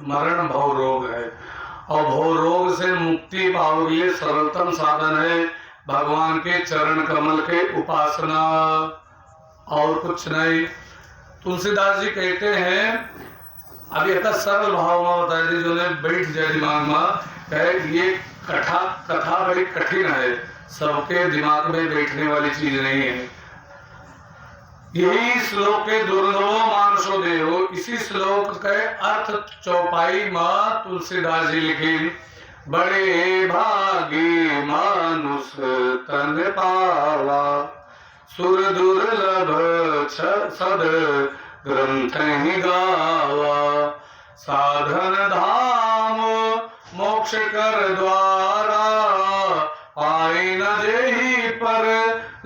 मरण भव रोग है और भव रोग से मुक्ति पाने के लिए सरलतम साधन है भगवान के चरण कमल के उपासना और कुछ नहीं। तुलसीदास जी कहते हैं, अब ये सरल भाव में बता दी जो ने बैठ जाए दिमाग में, ये कथा बड़ी कठिन है, सबके दिमाग में बैठने वाली चीज नहीं है। यही श्लोक के दुर्लभो मानुषो देहो, इसी श्लोक के अर्थ चौपाई में तुलसीदास जी लिखे, बड़े भागी मानुष तन पावा सुर दुर्लभ सद ग्रंथ ही गावा। साधन धाम मोक्ष कर द्वारा आई न देहि पर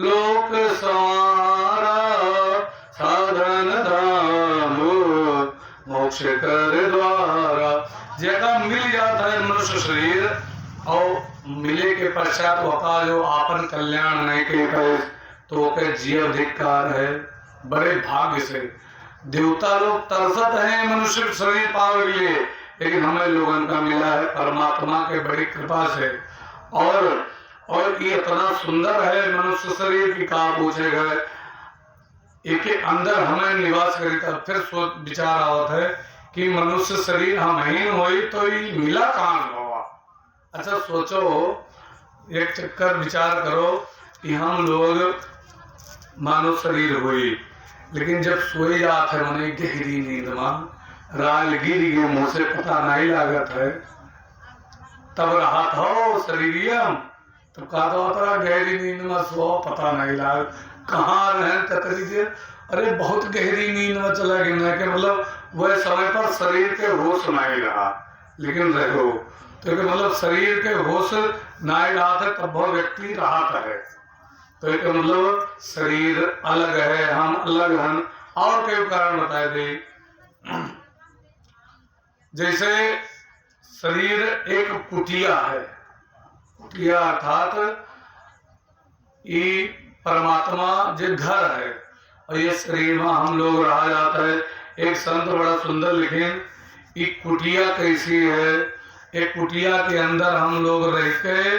लोक संवारा। साधन धाम मोक्ष कर द्वारा, जगह मिल जाता है मनुष्य शरीर और मिले के पश्चात वका जो आपन कल्याण नहीं के तो के जीव धिक्कार है। बड़े भाग्य से देवता लोग तरसत हैं मनुष्य शरीर पाने के लिए, लेकिन हमें लोगों का मिला है परमात्मा के बड़ी कृपा से। और ये इतना सुंदर है मनुष्य शरीर की का पूछे गए, एक अंदर हमें निवास करेगा। फिर सोच विचार आवत है कि मनुष्य शरीर हम ही होई तो ये मिला कहाँ हुआ। अच्छा सोचो, एक चक्कर विचार करो कि हम लोग मानव शरीर हुई, लेकिन जब सोए जात है मने गहरी नींद में राल गिर गए मुंह से पता नहीं लागत है, तब राहत हो शरीरियम, तो का तो गहरी नींद में सो पता नहीं लाग कहाँ रहे कतरी देर। अरे बहुत गहरी नींद में चला गया कि मतलब वह समय पर शरीर के होश नहीं रहा, लेकिन रहो तो मतलब शरीर के होश नहीं रहा था तब वह व्यक्ति राहत है। तो एक मतलब शरीर अलग है, हम अलग हैं। और कई कारण बताए थे, जैसे शरीर एक कुटिया है, कुटिया अर्थात ये परमात्मा जो घर है और ये शरीर में हम लोग रहा जाता है। एक संत बड़ा सुंदर लिखे, ये कुटिया कैसी है, एक कुटिया के अंदर हम लोग रह के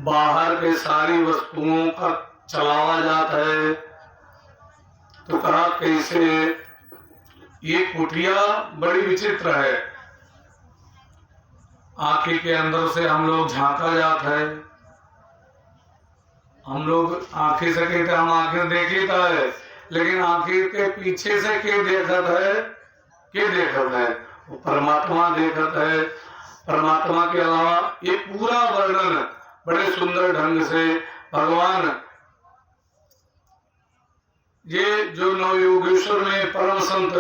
बाहर के सारी वस्तुओं का चलावा जाता है। तो कहा कैसे, ये कुटिया बड़ी विचित्र है, आंखें के अंदर से हम लोग झांका जाता है। हम लोग आंखें से कहते हम आंखें देखता है, लेकिन आंखें के पीछे से के देखत है, के देखत है वो परमात्मा देखत है। परमात्मा के अलावा ये पूरा वर्णन बड़े सुंदर ढंग से भगवान ये जो नवयोगेश्वर में परम संत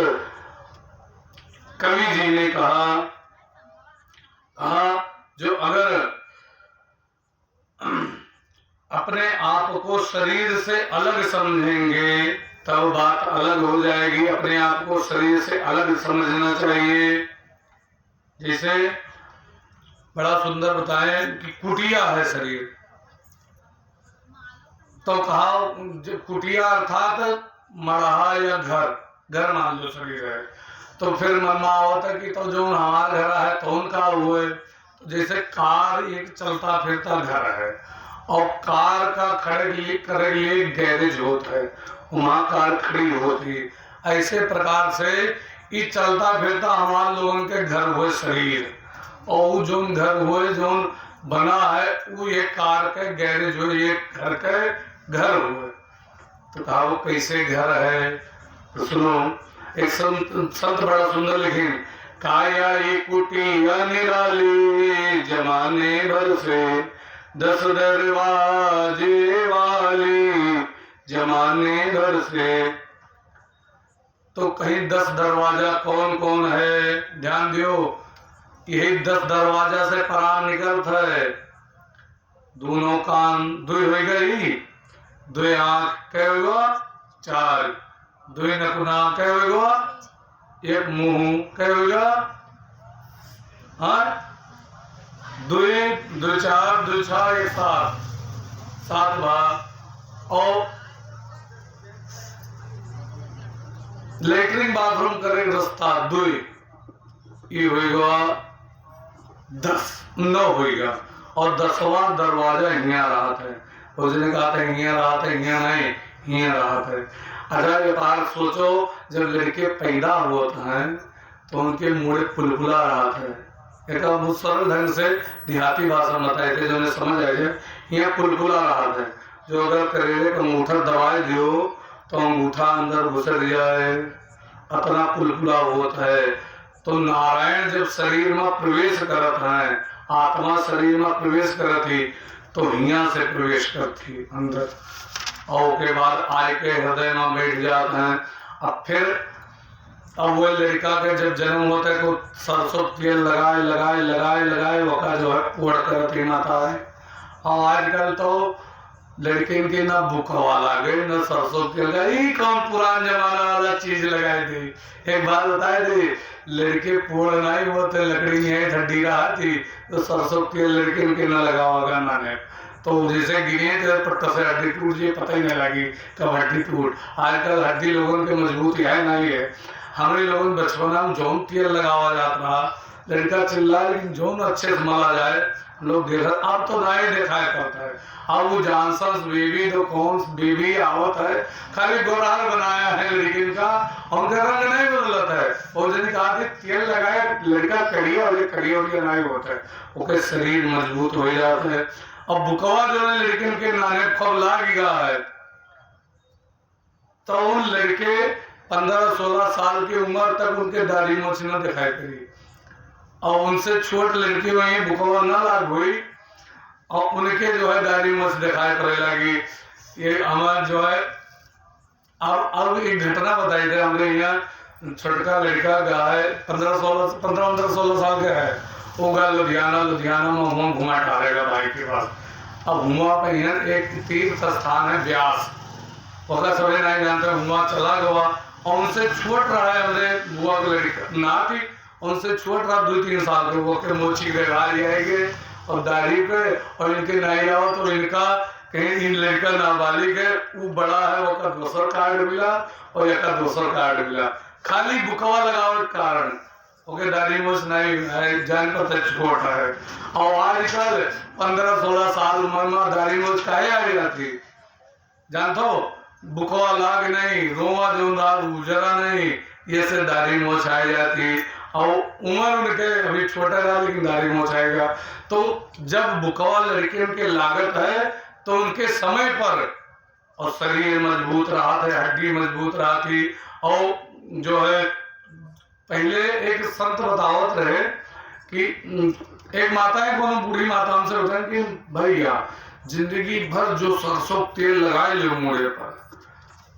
कवि जी ने कहा जो अगर अपने आप को शरीर से अलग समझेंगे तब बात अलग हो जाएगी। अपने आप को शरीर से अलग समझना चाहिए। जैसे बड़ा सुंदर बताएं कि कुटिया है शरीर, तो कहा कुटिया अर्थात मढ़ा या घर मान लो शरीर है। तो फिर मन में आवत है कि तो जो हमारा घर है तो उनका हुए, तो जैसे कार एक चलता फिरता घर है और कार का खड़े करे लिए गैरेज होता है, वहाँ कार खड़ी होती, ऐसे प्रकार से ये चलता फिरता हमारे लोगों के घर हुए शरीर, और जो घर हुए जो बना है वो ये कार के गैरेज हुए, ये घर के घर हुए। तो कहा वो कैसे घर है, तो सुनो एक संत बड़ा सुंदर लिखे, काया ये कुटिया निराली जमाने भर से 10 दरवाजे वाली जमाने भर से। तो कहीं 10 दरवाजा कौन कौन है, ध्यान दियो, यही 10 दरवाजा से परार निकलता है। दोनों कान दुई हो गई, दुई आंख क्या होगा 4, दुई नकुना क्या होगा, एक मुंह क्या होगा, हाँ दुई 4 2 6 1 7 भाग। और लेटरिन बाथरूम करे रास्ता दुई, ये होगा 10 9 होगा। और 10वां दरवाजा हिया राहत है, उसने कहा था हिया राहत है, हिया नहीं हिया राहत है। अच्छा ये बात सोचो, जब लड़के पैदा होते हैं तो उनके मुड़े फुलफुला राहत है। एक बहुत सरल ढंग से देहाती भाषा में बताए थे, जो उन्हें समझ आए थे, यहाँ फुलफुला राहत है। जो अगर करेले का अंगूठा दबाए दियो तो अंगूठा अंदर घुसर जाए, इतना फुलफुला होता है। तो नारायण जब शरीर में प्रवेश करत है, आत्मा शरीर में प्रवेश करती तो हिया से प्रवेश करती अंदर, और के बाद आय के हृदय में बैठ जाते हैं। अब फिर अब वो लड़का के जब जन्म होता है तो सरसों तेल लगाए लगाए लगाए लगाए वका जो है पोड़ करती माता है। और आजकल तो लड़के की ना भूखवा लगे ना सरसों तेल का, ये कौन पुरान जमाना वाला चीज लगाई थी। एक बात बताए थे, लड़के पोड़ नहीं होते, लकड़ी है ठंडी रहा थी तो सरसों तेल लड़के के ना लगा होगा ना ने, तो जैसे गिरे तो पट्टा से हड्डी टूट जाए, पता ही नहीं लगी कब हड्डी टूट। आजकल हड्डी लोगों के मजबूत है नहीं है। हमारे लोगों बचपन में जौन तेल लगावा जाता रहा, लड़का चिल्ला लेकिन जौन अच्छे से मला जाए लोग देखा। अब तो नहीं दिखाई पड़ता है। अब वो जॉनसन्स बेबी तो कौन बेबी आवत है, खाली गोराल बनाया है लड़किन का, उनका रंग नहीं बदलता है। और जिन्हें कहा कि तेल लगाया लड़का कड़िया और कड़िया नहीं होता है, उसके शरीर मजबूत हो जाता है। अब बुकवा जो है लड़किन के नाने खूब लाग गया है, तो उन लड़के 15-16 साल की उम्र तक उनके दाढ़ी मूंछ न दिखाई पड़ी, और उनसे छोट लड़की वही बुकवा न लाग हुई और उनके जो है दाढ़ी मूंछ दिखाई पड़े लगी। ये हमारा जो है अब एक घटना बताई थी हमारे यहाँ। छोटका लड़का गया है 15-16 साल का है, वो गया लुधियाना में हम घुमा टारेगा भाई के पास। अब हुआ पे यहाँ एक तीर्थ स्थान है ब्यास, उसका सभी नहीं जानते। हुआ चला गया और उनसे छोट रहा है हमारे बुआ का लड़का ना थी, उनसे छोट रहा 2-3 साल के। वो के मोची के गाल जाएंगे और दाढ़ी पे, और इनके नहीं आओ तो इनका कहीं इन लड़का नाबालिग है, वो बड़ा है, वो का दूसरा कार्ड मिला और एक का दूसरा कार्ड मिला, खाली बुकवा लगाव के कारण ओके दाढ़ी मूंछ नहीं है, जान पर छोट है। और आजकल 15-16 साल उम्र में दाढ़ी मूंछ काहे आ जाती जानते हो, बुकवा लाग नहीं, रोवा जो उजरा नहीं, ये से दाढ़ी मूंछ आ जाती। और उम्र उनके अभी छोटा रहा लेकिन दाढ़ी मूंछ आएगा। तो जब बुकवा लड़के उनके लागत है तो उनके समय पर और शरीर मजबूत रहा था, हड्डी मजबूत रहा थी। और जो है पहले एक संत बतावत रहे कि एक माता है, कोनो बूढ़ी माता हमसे होता है कि भैया जिंदगी भर जो सरसों तेल लगाए ले मुड़े पर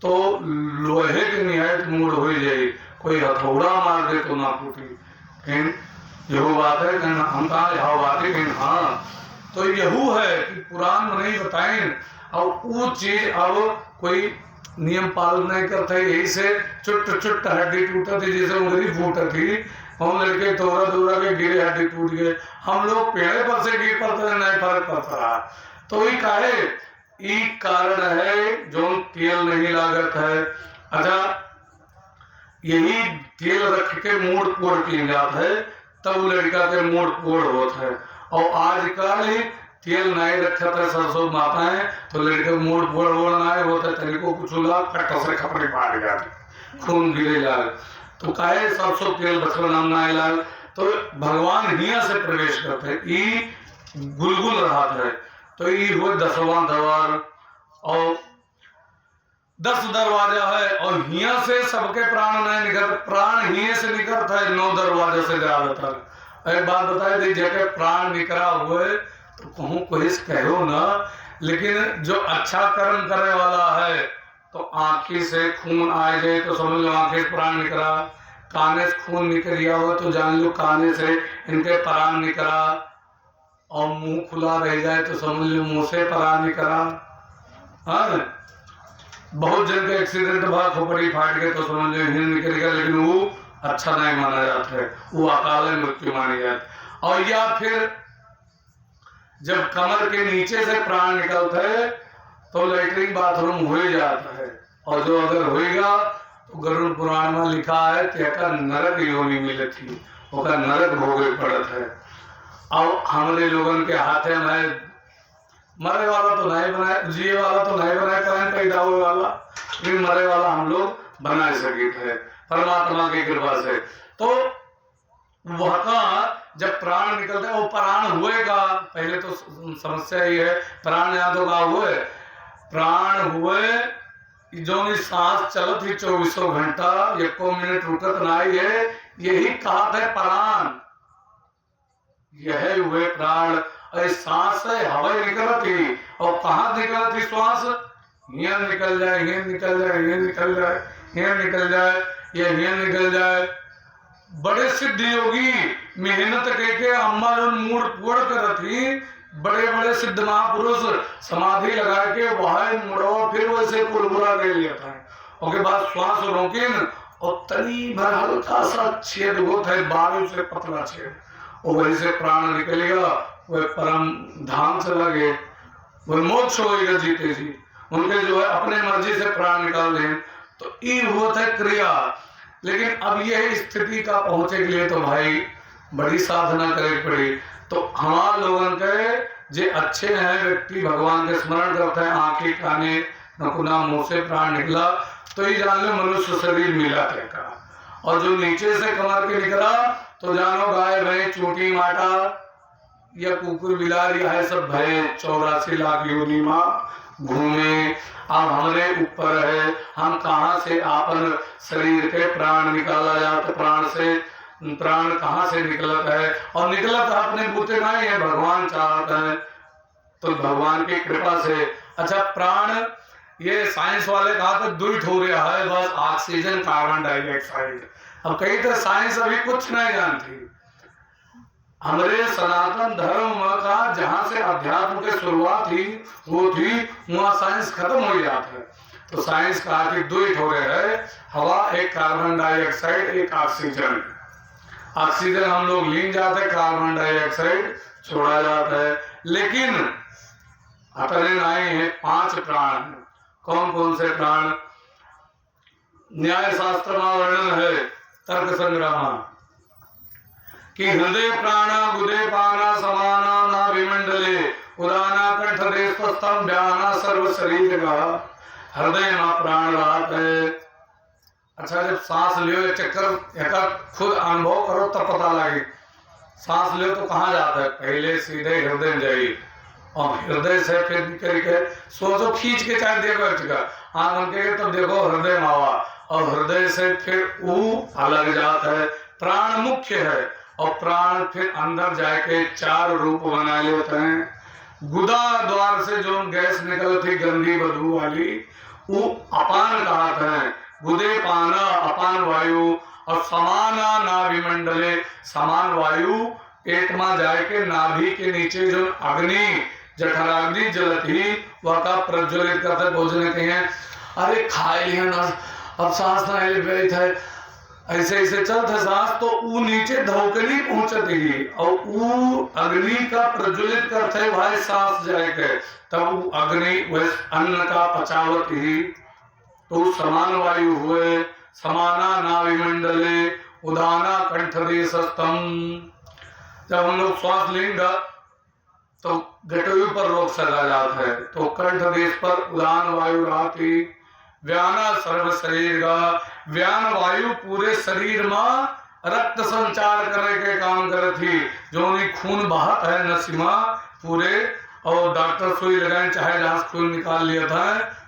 तो लोहे के निहायत मूड हो जाए, कोई हथौड़ा मार दे तो ना टूटी। यहू बात है कि हम कहा यह बात है कि हाँ, तो यहू है कि पुराण में नहीं बताए। और वो चीज अब कोई नियम पालन नहीं करता है, यही से चुट हड्डी टूटा थी, जैसे उंगली फूटा थी, हम लड़के दौरा के गिरे हड्डी टूट गए। हम लोग पेड़े पर से गिर पड़ते नहीं फर्क पड़ता रहा। तो ये काहे ई कारण है जो तेल नहीं लागत है। अच्छा, यही तेल रख के मूड पोड़ की जाता है, तब लड़का के मूड पोड़ होता है। और आजकल तेल नहीं रखा था सरसों माता है तो लड़के मूड पोड़ नहीं होता, तरीको कुछ कट्टा से कपड़े फाड़ जाते, खून गिरे जाए। तो काहे सरसों तेल बचपन हम ना लाल, तो भगवान हिया से प्रवेश करते हैं, ई गुलगुल रहा है। तो ये हुए 10वां द्वार और 10 दरवाजा है, और हिया से सबके प्राण नहीं निकल, प्राण हिया से निकलता है 9 दरवाजे से ज्यादातर। एक बात बताए दी, जगह प्राण निकला हुए तो कहूँ कोई कहो ना, लेकिन जो अच्छा कर्म करने वाला है तो आंखी से खून आ जाए तो समझ लो आंखें से प्राण निकला, काने से खून निकल गया हो तो जान लो काने से इनके प्राण निकला, और मुंह खुला रह जाए तो समझ लो मुंह से प्राण निकला। हाँ, बहुत जन के एक्सीडेंट हुआ, खोपड़ी फाट गए तो समझ लो हिल निकल गया, लेकिन वो अच्छा नहीं माना जाता है, वो अकाल मृत्यु मानी जाती। और या फिर जब कमर के नीचे से प्राण निकलता है तो लैट्रिन बाथरूम हो जाता है, और जो अगर होगा तो गरुड़ पुराण में लिखा है कि नरक योनि मिले थी, उसका नरक भोगे पड़त है। और हमारे लोगों के हाथे में मरे वाला तो नहीं बनाए, जिए वाला तो नहीं बनाए, प्राण पैदा हुए वाला, लेकिन मरे वाला हम लोग बना सके थे परमात्मा की कृपा से। तो वह का जब प्राण निकलता है वो प्राण हुएगा, पहले तो समस्या ही है प्राण याद होगा हुए, प्राण हुए जो सांस चलत ही 24 घंटा 1 मिनट रुकत नहीं है, यही कहा है प्राण, यह हुए प्राण। सांस से हवा निकलती, और कहाँ निकलती श्वास, यहाँ निकल जाए, यहाँ निकल जाए, यहाँ निकल जाए, यहाँ निकल जाए, यहाँ निकल जाए। बड़े सिद्ध योगी मेहनत करके अम्मा जो मूड पोड़ कर थी, बड़े बड़े सिद्ध महापुरुष समाधि लगा के वहां मुड़ो फिर वैसे पुरबुरा कर लिया था, उसके बाद श्वास रोकिन और तनी भर हल्का सा छेद होता है, बारिश से पतला छेद, और वही से प्राण निकलेगा, वह परम धाम से लगे। वो मोक्ष होएगा जीते जी, उनके जो है अपने मर्जी से प्राण निकाल दें, तो ये होता है क्रिया। लेकिन अब यह स्थिति का पहुंचे के लिए तो भाई बड़ी साधना करे पड़ी। तो हमारे लोगों के जे अच्छे हैं व्यक्ति भगवान के स्मरण करते हैं, आंखें काने नकुना मुंह से प्राण निकला तो ये जान लो मनुष्य शरीर मिला का। और जो नीचे से कमर के निकला तो जानो गाय भैंस चूंटी माटा या कुकुर बिलार यह सब भय 84 लाख योनि माँ घूमे। अब हमारे ऊपर है हम कहाँ से आपन शरीर के प्राण निकाला जाता, प्राण से प्राण कहाँ से निकलत है, और निकलत अपने बूते नहीं है, भगवान चाहता है तो भगवान की कृपा से। अच्छा प्राण ये साइंस वाले कहा तो दुईट हो रहा है बस ऑक्सीजन कार्बन डाइऑक्साइड। अब कहीं तो साइंस अभी कुछ नहीं जानती। हमारे सनातन धर्म का जहां से अध्यात्म की शुरुआत थी वो थी वहां साइंस खत्म हो जाता है। तो साइंस कहा कि दुईट हो रहे है, हवा एक कार्बन डाइऑक्साइड एक ऑक्सीजन। ऑक्सीजन हम लोग लीन जाते हैं, कार्बन डाइऑक्साइड छोड़ा जाता है। लेकिन अपने नहीं है 5 प्राण। कौन कौन से प्राण? न्याय शास्त्र में वर्णन है तर्क संग्रह कि हृदय प्राणा गुदे पाना समाना ना विमंडले उदाना कंठ देशस्तम व्याना सर्व शरीर का। हृदय में प्राण रहता है। अच्छा जब सांस लियो चक्कर खुद अनुभव करो तब पता लगे। सांस लियो तो कहाँ जाता है? पहले सीधे हृदय में जाइए और हृदय से फिर निकल के सोचो खींच के चाहे देखो आंख बंद के तब देखो हृदय में आवा, और हृदय से फिर वो अलग जाता है। प्राण मुख्य है और प्राण फिर अंदर जाके 4 रूप बना लेते हैं। गुदा द्वार से जो गैस निकलती गंदी बदबू वाली वो अपान कहते हैं। गुदे पाना अपान वायु और समाना नाभिमंडले समान वायु पेट में जाके नाभि के नीचे जो अग्नि जठराग्नि जलती वह का प्रज्वलित करते भोजन के हैं। अरे खाए लिया ना अब सांस ना ले थे ऐसे ऐसे चलते सांस तो वो नीचे धोकली पहुंचती ही और वो अग्नि का प्रज्वलित करते भाई सांस जाएगा तब अग्नि वह अन्न का पचावत ही। तो समान वायु हुए समाना नाभिमंडले उदाना कंठदेशस्तम। जब हम लोग श्वास लेंगे तो गटोई पर रोग सजा जाता है तो कंठ देश पर उदान वायु रहती। व्याना सर्व शरीर का व्यान वायु पूरे शरीर में रक्त संचार करने के काम करती। जो खून बहत है नसीमा पूरे और डॉक्टर सुई लगाए चाहे जहां खून निकाल लिया था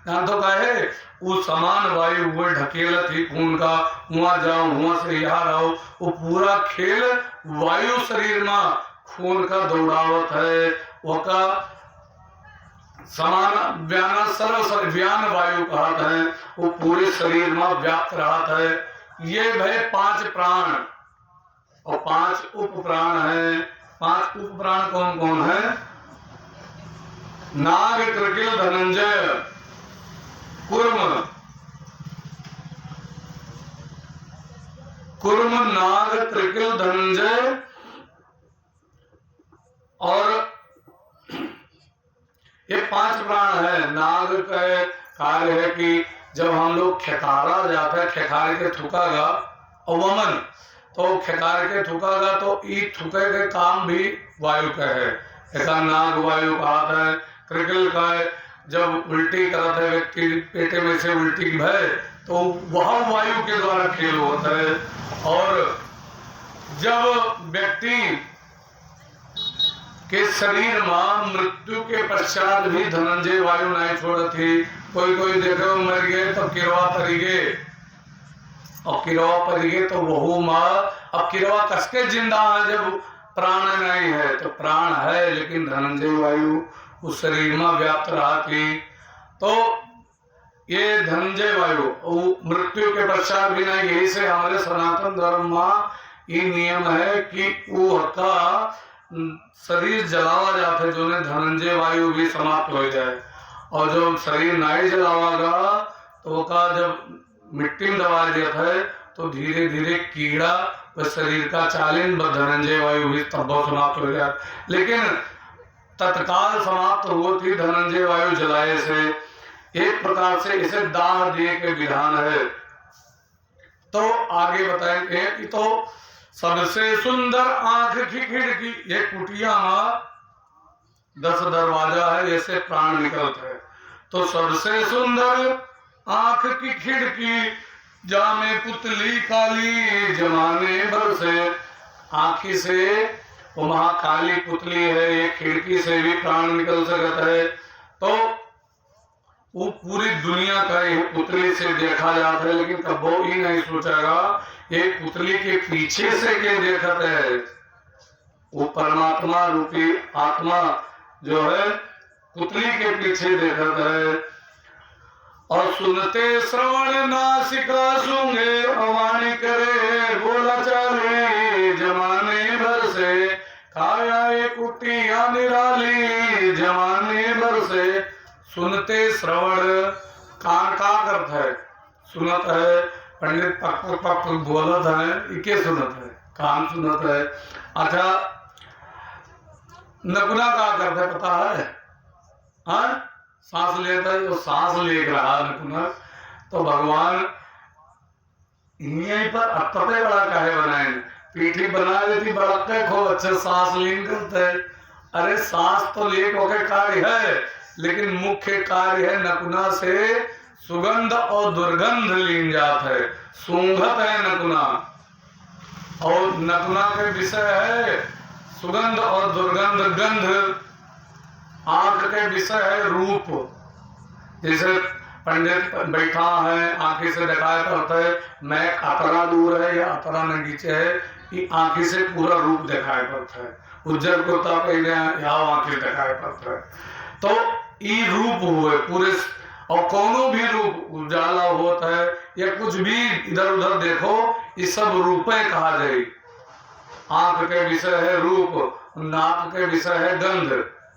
जहां तो कहे वो समान वायु वो ढकेल थी खून का वहां जाओ वहां से यहाँ रहो। वो पूरा खेल वायु शरीर में खून का दौड़ावत है वका समान व्याना सर्व व्यान वायु कहते हैं। वो पूरे शरीर में व्याप्त रहता है। ये भाई 5 प्राण और 5 उप प्राण है। 5 उप प्राण कौन कौन है? नाग कृकिल धनंजय कुर्म नाग त्रिकिल धनंजय। और ये 5 प्राण है। नाग का कार्य है कि जब हम लोग खेकारा जाता है खेकार के थुकागा और वमन तो खेकार के थुकागा तो ई थुके के काम भी वायु का है। ऐसा नाग वायु कहता है। क्रिकल का है जब उल्टी करता है व्यक्ति पेटे में से उल्टी भय तो वह वायु के द्वारा खेल होता है। और जब व्यक्ति के शरीर में मृत्यु के पश्चात भी धनंजय वायु नहीं छोड़ती। कोई देखो मर गए तो किरवा परी गए और किरवा परी गए तो वहू माँ अब किरवा कसके जिंदा है जब प्राण नहीं है तो प्राण है लेकिन धनंजय वायु उस शरीर में व्याप्त रहा थी। तो ये धनंजय वायु मृत्यु के पश्चात भी नहीं। यही से हमारे सनातन धर्म में ये नियम है कि वो का शरीर जलावा जाता है जो ने धनंजय वायु भी समाप्त हो जाए। और जो शरीर नहीं जलावागा तो का जब मिट्टी में दबा देता है तो धीरे धीरे कीड़ा व शरीर का चालीन धनंजय वायु भी तब समाप्त हो जाए। लेकिन तत्काल समाप्त होती धनंजय वायु जलाए से। एक प्रकार से इसे दाह दिए के विधान है। तो आगे बताएंगे कि तो सबसे सुंदर आंख की खिड़की, ये कुटिया में 10 दरवाजा है, जैसे प्राण निकलता है। तो सबसे सुंदर आंख की खिड़की, जामे पुतली काली जमाने भर से। आंखी से वो महाकाली पुतली है, ये खिड़की से भी प्राण निकल सकता है। तो वो पूरी दुनिया का ये पुतली से देखा जाता है, लेकिन कब वो ही नहीं सोचेगा ये पुतली के पीछे से क्या देखता है। वो परमात्मा रूपी आत्मा जो है पुतली के पीछे देखता है। और सुनते श्रवण नासिका सूंघे, अवाणी करे बोला चाले जमाने भर से। खाया एक कुटिया निराली जमाने भर से। सुनते श्रवण, कान का अर्थ है सुनत है। पंडित पक पक पक बोलत है, इके सुनत है, कान सुनत है। अच्छा, नकुना का अर्थ है पता है? हाँ, सांस लेता है, वो सांस ले रहा नकुना। तो भगवान यहीं पर अत्ते बड़ा काहे बनाए, पीठी बना देती बड़ा खूब अच्छे सांस लीन करते है। अरे सांस तो ले के कार्य है, लेकिन मुख्य कार्य है नकुना से सुगंध और दुर्गंध लीन जात है। सूंघत है नकुना, और नकुना के विषय है सुगंध और दुर्गंध। गंध आंख के विषय है रूप। जैसे पंडित बैठा है, आंखी से दिखाई पड़ता है मैं अतरा दूर है या अतरा नगीचे है, ये आंखी से पूरा रूप दिखाई पड़ता है। उज्जर कुर्ता पहने यहाँ आंखी दिखाई पड़ता है। तो ये रूप हुए पूरे, और कोनो भी रूप उजाला होता है या कुछ भी इधर उधर देखो, ये सब रूपे कहा जाए। आंख के विषय है रूप, नाक के विषय है गंध।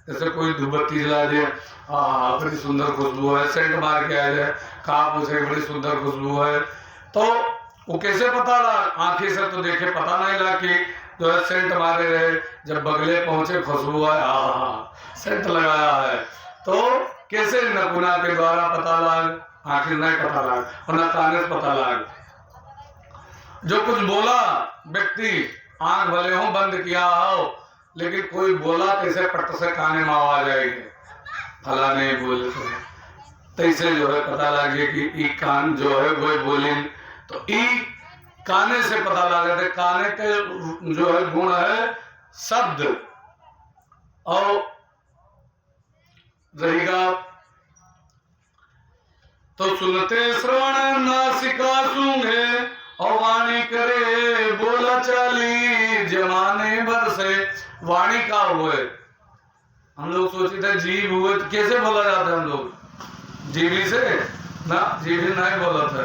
जैसे कोई धूपबत्ती जला दे, बड़ी सुंदर खुशबू है, सेंट मार के आ जाए, कहा पूछे बड़ी सुंदर खुशबू है, तो वो कैसे पता लगा? आंखें से तो देखे पता नहीं लगा कि जो है सेंट मारे रहे, जब बगले पहुंचे खुशबू है, सेंट लगाया है। तो कैसे नकुना के द्वारा पता लग? आखिर नहीं पता लग, और न कान से पता लग। जो कुछ बोला व्यक्ति, आंख भले हो बंद किया हो, लेकिन कोई बोला कैसे पट से काने में आवाज आएगी, फला नहीं बोले तो ऐसे जो है पता लगे कि ई कान जो है वो बोले। तो ई काने से पता लगा था। काने के जो है गुण है शब्द, और रहेगा तो सुनते श्रवण नासिका सूंघे, और वाणी करे बोला चाली जमाने भर से। वाणी का हुए, हम लोग सोचते थे जीव हुए, तो कैसे बोला जाता है? हम लोग जीवी से ना, जीवी नहीं बोला था।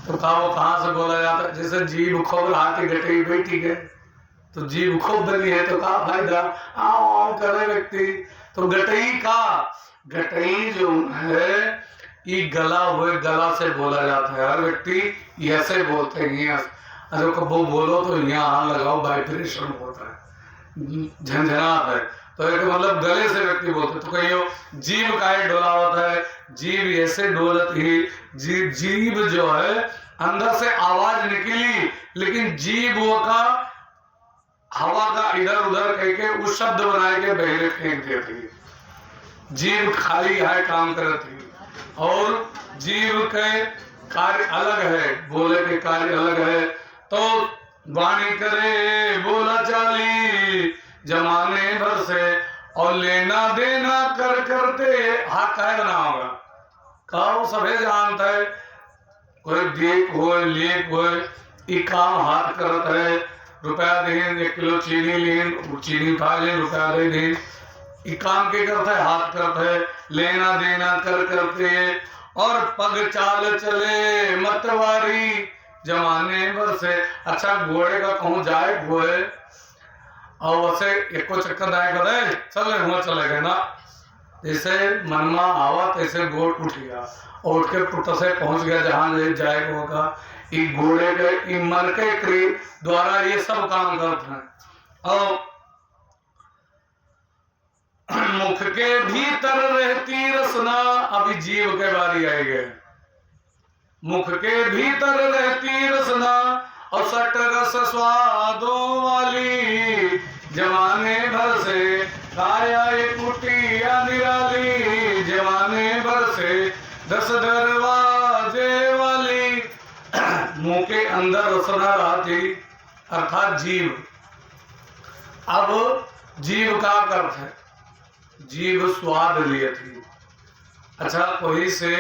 तो कहाँ से बोला जाता है? जैसे जीव खूब हाथी गटई बैठी गए, तो जीव खूब बनी है तो कहा फायदा आओ करे व्यक्ति। तो गटई का, गटई जो है ये गला हुए, गला से बोला जाता है। हर व्यक्ति ऐसे बोलते हैं, अरे कबो बोलो तो यहाँ लगाओ, वाइब्रेशन होता है, झंझनात है। तो एक मतलब गले से व्यक्ति बोलते। तो कहियो जीव काहे डोला होता है? जीव ऐसे डोलत ही, जीव जो है अंदर से आवाज निकली, लेकिन जीव का हवा का इधर उधर कह के उस शब्द बनाए के बहरे फेंक देती। जीव खाली है काम करती, और जीव के कार्य अलग है, बोले के कार्य अलग है। तो वाणी करे बोला चाली जमाने भर से, और लेना देना कर करते हाथ कहे बना होगा। कहो सभे जानता है, कोई देख हो लेख हो, ये काम हाथ करत है। रुपया दें, 1 किलो चीनी लें, चीनी उठा लें, रुपया दे दें, ये काम के करता है, हाथ करता है। लेना देना कर करते, और पग चाल चले मतवारी जमाने भर से। अच्छा, घोड़े का कहूँ जाए घोड़े, और वैसे एक चक्कर दाए गए चले हुआ चले गए ना, जैसे मनमा आवा तैसे घोड़ उठ गया, और उठ के पुट से पहुंच गया जहां जाए होगा। ये घोड़े के मन के क्रिया द्वारा ये सब काम करते हैं। और मुख के भीतर रहती रसना, अभी जीव के बारी आई गए। मुख के भीतर रहती रसना और सट रस स्वादों वाली, जमाने भर से काया ये कुटिया निराली, जमाने भर से 10 दरवाजे वाली। मुंह के अंदर रसना रहती अर्थात जीव। अब जीव का अर्थ है जीव स्वाद लिए थी। अच्छा कोई से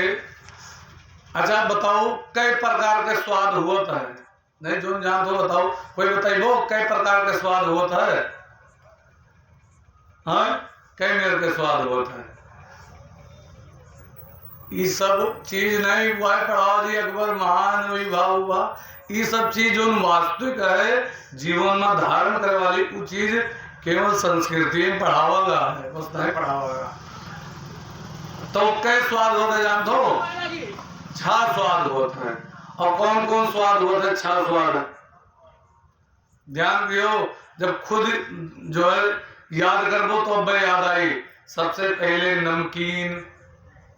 अच्छा बताओ कई प्रकार के स्वाद होता है? नहीं जो जान तो बताओ, कोई बताइए कई प्रकार के स्वाद होता है? हाँ कई मेरे के स्वाद होता है। ये सब चीज नहीं हुआ है पढ़ाओ जी अकबर महान भाव हुआ, ये सब चीज जो वास्तविक है जीवन में धारण करे वाली वो चीज केवल संस्कृति में पढ़ावागा है, बस नहीं पढ़ावागा। तो कई स्वाद होते हैं जान दो? 6 स्वाद होते हैं। और कौन कौन स्वाद होते हैं? 6 स्वाद ध्यान दियो, जब खुद जो है याद कर दो तो अब याद आई। सबसे पहले नमकीन,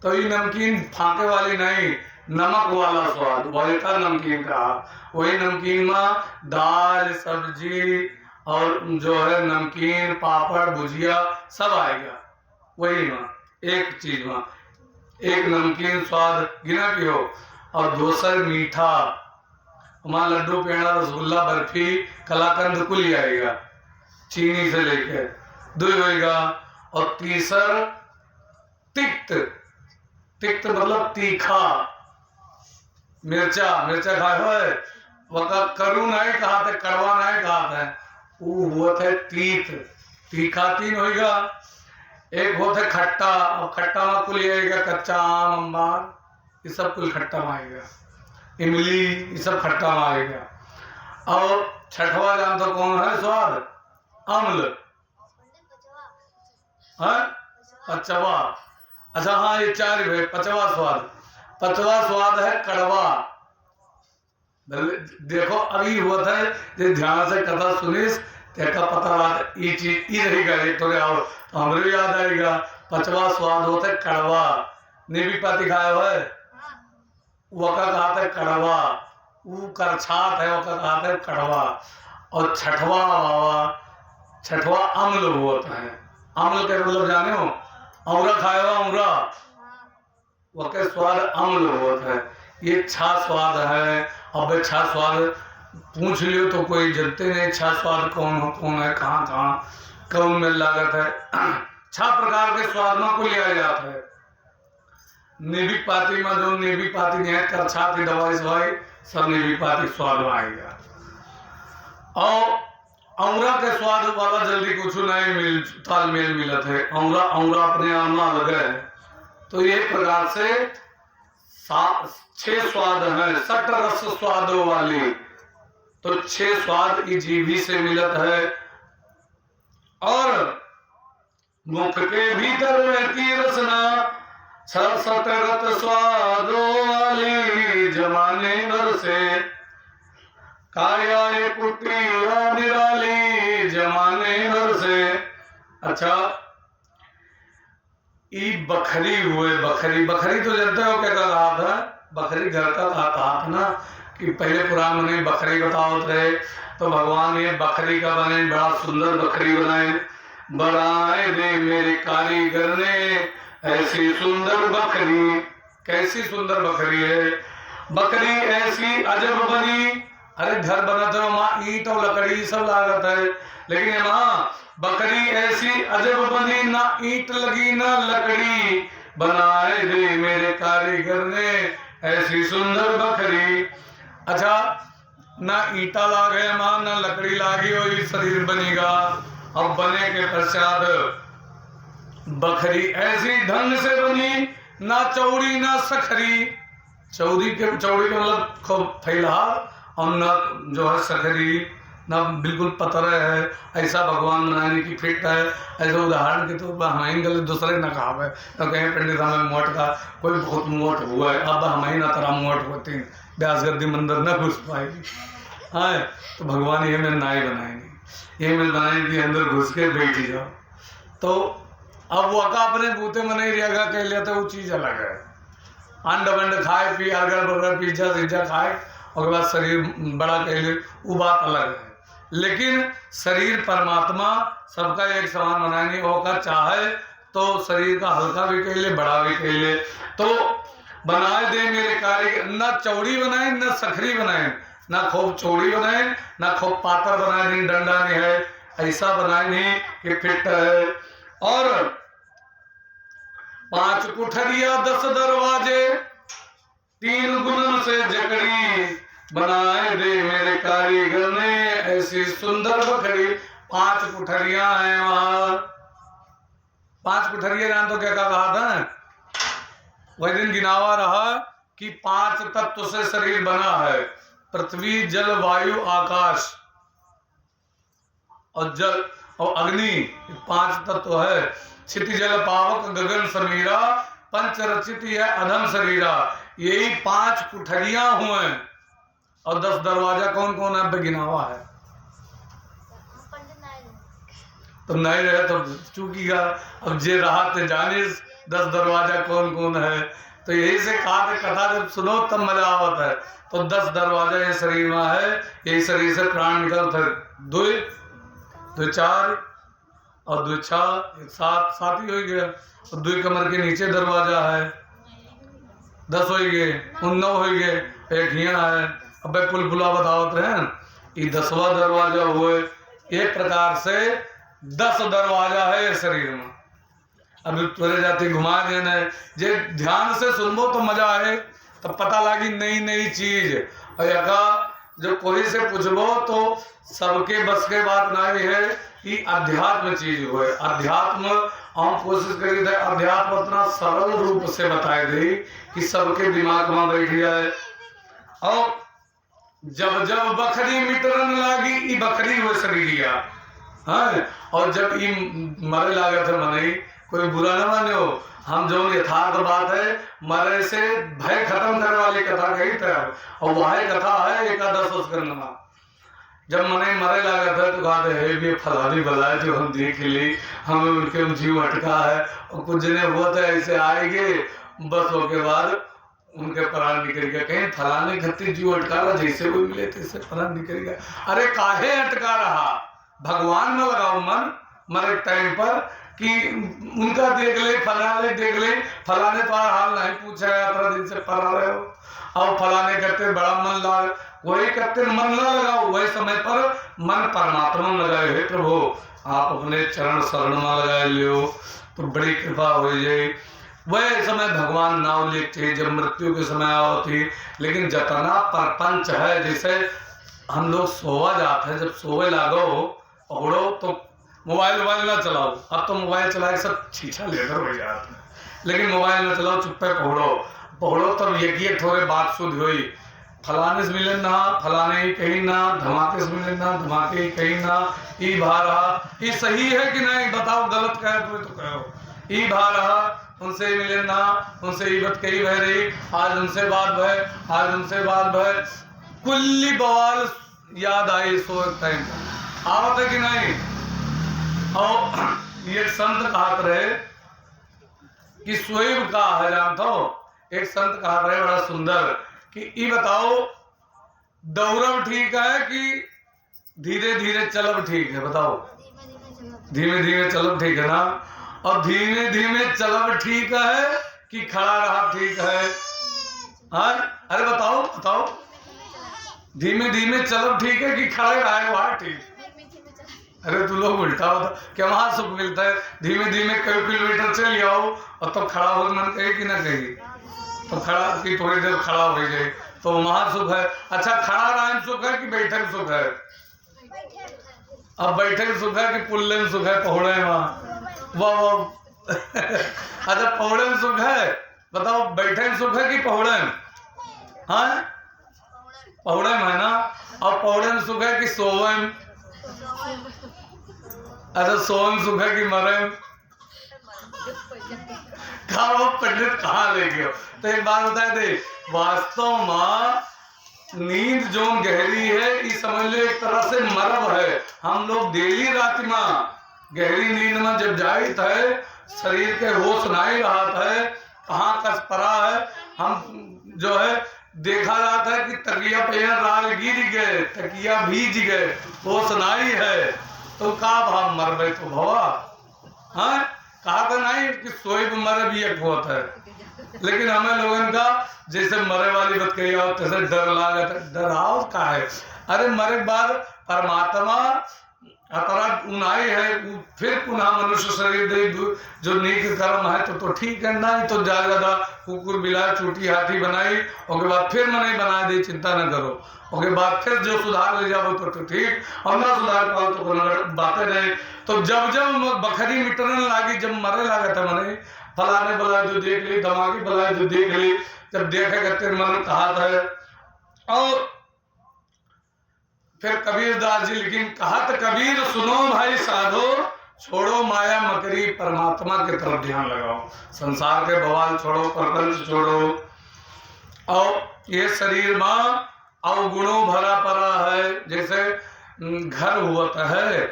तो ये नमकीन फाके वाली नहीं, नमक वाला स्वाद, वही का नमकीन कहा। वही नमकीन में दाल सब्जी और जो है नमकीन पापड़ भुजिया सब आएगा वही में, एक चीज में। एक नमकीन स्वाद गिना पियो और दूसर मीठा, वहाँ लड्डू पेड़ा रसगुल्ला बर्फी कलाकंद कुल ही आएगा चीनी से लेकर, दो होएगा। और तीसर तिक्त, तिक्त मतलब तीखा, मिर्चा मिर्चा खाए हुए वह करू नहीं कहा थे, कड़वा नहीं कहा था, वो हुआ था तीत, तीखा 3 होएगा। एक होता है खट्टा, और खट्टा में कुल आएगा कच्चा आम अम्बार, ये सब कुल खट्टा में आएगा, इमली ये सब खट्टा में आएगा। और छठवा जान तो कौन है स्वाद? अम्ल, पचवा। अच्छा हाँ ये 4 है। 5वां स्वाद, 5वां स्वाद है कड़वा। देखो अभी हुआ था जो ध्यान से कथा सुनिस तेका पता ये चीज ही रहेगा, एक तो आओ तो हमरे याद आएगा। 5वां स्वाद होता है कड़वा। नेबी पाती खाया हुआ है, वका कहा था कड़वा, वो करछात है वका कहा था कड़वा। और छठवा अम्ल होता है। अम्ल के मतलब जाने हो? औरा खाया हुआ औरा, वके स्वाद अम्ल होता है। ये 6 स्वाद है। अब 6 स्वाद पूछ लियो तो कोई जानते नहीं 6 स्वाद कौन है, कहाँ कहाँ कौन में लागत है। 6 प्रकार के स्वाद में को लिया जाता है। नेबिक पाती में जो नेबिक पाती नहीं है करछा की दवाई सवाई सब नेबिक पाती स्वाद में आएगा। और औरा के स्वाद वाला जल्दी कुछ नहीं तालमेल मिलत है। औरा अपने आप में अलग है। तो ये प्रकार से 6 स्वाद है, 6 रस स्वादों वाली। तो 6 स्वाद इस जीभी से मिलत है। और मुख के भीतर रहती रसना 6 रस स्वादों वाली, जमाने भर से काया ये कुटिया निराली, जमाने भर से। अच्छा ई बखरी हुए, बखरी तो जानते हो क्या कहा था? बखरी घर का कहा था ना कि पहले पुराण में बखरी बताओ रहे, तो भगवान ये बखरी का बने, बड़ा सुंदर बखरी बनाए। बनाए दे मेरे कारीगर ने ऐसी सुंदर बकरी। कैसी सुंदर बकरी है? बकरी ऐसी अजब बनी। अरे घर बना तो माँ ईंट और लकड़ी सब लागत है, लेकिन माँ बकरी ऐसी अजब बनी, ना ईंट लगी ना लकड़ी। बनाए दे मेरे कारीगर ने ऐसी सुंदर बकरी। अच्छा ना ईटा लागे माँ ना लकड़ी लागी, वही शरीर बनेगा। अब बने के पश्चात बकरी ऐसी ढंग से बनी, ना चौड़ी ना सखरी। चौड़ी के मतलब खूब फैला, और न जो है सखरी ना बिल्कुल पतरे है। ऐसा भगवान बनाने की फिट है। ऐसे उदाहरण के तो हमारी गल दूसरे न कहा है तो कहें पंडित हमें मोट का कोई बहुत मोट हुआ है, अब हमारी ना तरह मोट होती व्यास गद्दी मंदिर न घुस पाएगी। हाँ तो भगवान ये में नाई बनाएंगे, ये में बनाएंगे अंदर घुस के बैठ जाओ। तो अब वो अका अपने बूते में नहीं रहेगा कह लेते, वो चीज अलग है। अंड वंड खाए पी अर्गर बर्गर पिज्जा सिज्जा खाए और बाद शरीर बड़ा कह ले, वो बात अलग है। लेकिन शरीर परमात्मा सबका एक समान बनाएंगे, होगा चाहे तो शरीर का हल्का भी कह ले बड़ा भी कह ले। तो बनाए दे मेरे कारीगर, न चौड़ी बनाए न सखरी बनाए, ना खूब चौड़ी बनाए ना खूब पातर बनाए, नहीं डंडा नहीं है, ऐसा बनाए नहीं कि फिट है। और 5 कुठरिया 10 दरवाजे 3 गुणन से जकड़ी, बनाए दे मेरे कारीगर ने ऐसी सुंदर बकरी। 5 कुठरिया हैं वहां। 5 कुठरिया जान तो क्या कहा था, वही दिन गिनावा रहा कि 5 तत्व से शरीर बना है, पृथ्वी जल वायु आकाश और जल और अग्नि, 5 तत्व है। क्षिति जल पावक गगन समीरा, पंच रचित है अधम शरीरा, यही 5 कुठरियां हुए। और 10 दरवाजा कौन कौन है गिनावा है। तो नहीं रहे तो चूकीगा, अब जे रहा तो जाने 10 दरवाजा कौन कौन है। तो यही से कहा कथा जब सुनो तब मजा आवत है। तो 10 दरवाजा ये शरीर में है, यही शरीर से प्राण निकलते, 2 2 4 और 2 6 7 ही हो गया। और 2 कमर के नीचे दरवाजा है, 10 हो गए, 9 हो गए, एक यहाँ है। अब पुलपुला बतावत रहे, ये 10वां दरवाजा हुए। एक प्रकार से 10 दरवाजा है शरीर में। अभी तुरे जाती घुमा देना है, जे ध्यान से सुनबो तो मजा आए, तो पता लगी नई नई चीज। और यका जो कोई से पूछबो तो सबके बस के बात नहीं है कि अध्यात्म चीज हुए। अध्यात्म हम कोशिश करी थे अध्यात्म उतना सरल रूप से बताए दे कि सबके दिमाग में बैठ जाए। और जब जब बकरी मिटरन लागी, ई बकरी हुए शरीरिया, हाँ। और जब ये मरे लागत है मनई, कोई बुरा न माने हो, हम जो यथार्थ बात है मरे से भय खत्म करने वाली कथा कही था। और वह कथा है एकादश स्कंद। जब मने मरे लागत है तो कहते है भी फलानी बलाए जो हम देख ली, हमें उनके जीव अटका है। और कुछ जने हुआ था ऐसे आएंगे, बस वो के बाद उनके प्राण निकल गया। कहीं फलाने घत्ती जीव अटका रहा, जैसे कोई मिले तैसे प्राण निकल गया। अरे काहे अटका रहा, भगवान में लगाओ मन मरे टाइम पर कि उनका देख ले, फलाने देख ले, फलाने तो हाल नहीं पूछा है, 18 दिन से पढ़ा रहे हो। और फलाने करते बड़ा मन लगा, वही करते मन न लगाओ, वही समय पर मन परमात्मा में लगाए। हे प्रभु आप अपने चरण शरण में लगाए लियो तो बड़ी कृपा हो जाए। वह समय भगवान नाव लेते जब मृत्यु के समय आओ थी। लेकिन जतना परपंच है, जैसे हम लोग सोवा जाते हैं, जब सोवे लागो पकड़ो तो मोबाइल ना चलाओ। अब तो मोबाइल चला के सब छीछा लेकर हो जाते हैं, लेकिन मोबाइल ना चलाओ, चुप्पे पकड़ो तब ये थोड़े बात शुद्ध हुई। फलाने से मिले ना, फलाने ही कहीं ना, धमाके से मिले ना, धमाके ही कहीं ना, ई भा रहा, ये सही है कि नहीं बताओ, गलत कहे तो कहो। ई भा रहा, उनसे ही मिले ना, उनसे ही बात कही बह रही, आज उनसे बात भय, आज उनसे बात भय, कुल्ली बवाल याद आई सो टाइम आवत है कि नहीं। और ये संत कहा रहे कि स्वयं का है जानता हो, एक संत कहा रहे बड़ा सुंदर कि ये बताओ दौड़ब ठीक है कि धीरे धीरे चलब ठीक है। बताओ धीमे धीमे चलब ठीक है ना, और धीमे धीमे चलब ठीक है कि खड़ा रहा ठीक है। हाँ अरे बताओ धीमे धीमे चलब ठीक है कि खड़े रहा वहां ठीक। अरे तू लोग उल्टा होता क्या, वहां सुख मिलता है धीमे धीमे कई किलोमीटर चल जाओ और तो खड़ा हो मन कहे कि ना कहेगी, तो खड़ा की थोड़ी देर खड़ा हो जाए तो वहां सुख है। अच्छा खड़ा रहने सुख है कि बैठक सुख है? अब बैठक सुख है कि पुल्ले में सुख है, पहुड़े में वाह अच्छा पहुड़े में सुख है, बताओ बैठे में सुख है कि पहुड़े में? हाँ पहुड़े में है ना। और पहुड़े में सुख है कि सोवे में? अच्छा सोवे में सुख है कि मरे में? कहा वो पंडित कहाँ ले गए? तो एक बात बता दे, वास्तव में नींद जो गहरी है ये समझ लो एक तरह से मरब है। हम लोग डेली रात में गहरी नींद में जब जाइत है शरीर के होश नहीं रहा है, कहाँ कस पड़ा है। हम जो है देखा जाता है कि तकिया पे राल गिर गए, तकिया भीज गए, होश नहीं है, तो का भाव मरबे तो भवा। हाँ, कहा तो नहीं कि सोई पे मरे भी एक होत है, लेकिन हमें लोगों का जैसे मरे वाली बात कही आओ तैसे डर लागत। डराव का है? अरे मरे के बाद परमात्मा अतरा उनाई है, फिर पुनः मनुष्य शरीर दे, जो नीक कर्म है तो ठीक है, नहीं तो ज्यादा कुकुर बिलाय चूटी हाथी बनाई, उसके बाद फिर मने बना दे, चिंता न करो। उसके बाद फिर जो सुधार ले जाओ तो ठीक, और ना सुधार पाओ तो बातें नहीं। तो जब जब बखरी मिटने लागी, जब मरे लगा था मने फलाने बुलाए जो देख ली, धमाकी बुलाए जो देख ली, जब देखेगा तेरे मन कहा था। और फिर कबीर दास जी लेकिन कहा तो कबीर सुनो भाई साधो, छोड़ो माया मकरी, परमात्मा की तरफ ध्यान लगाओ, संसार के बवाल छोड़ो, प्रपंच छोड़ो। और ये शरीर में अवगुणों भरा पड़ा है, जैसे घर हुआ है,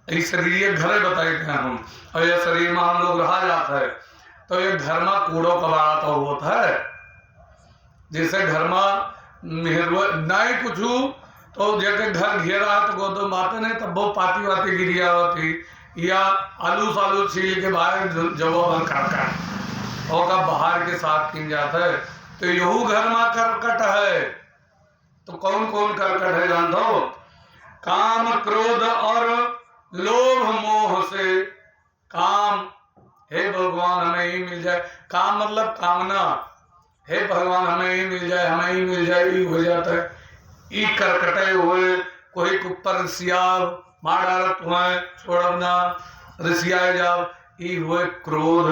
ये शरीर ये घर बताए थे हम, और ये शरीर में हम लोग रहा जाता है, तो ये घर में कूड़ो कबाड़ा तो होता है। जैसे घर में नहीं कुछ तो जैसे घर घेरा है तो गोदो बातें नहीं, तब वो पाती वाती गिरिया होती, या आलू सालू छील के बाहर जवाब करका और का बाहर के साथ किन जाता है। तो यहू घर में करकट है। तो कौन कौन करकट है जानते हो? काम क्रोध और लोभ मोह से। काम, हे भगवान हमें ही मिल जाए, काम मतलब कामना, हे भगवान हमें ही मिल जाए, हमें ही मिल जाए, ये हो जाता है। ई करकटे हुए, कोई ऊपर सियाव मार डालत हुए छोड़ना रसिया जाओ, ई हुए क्रोध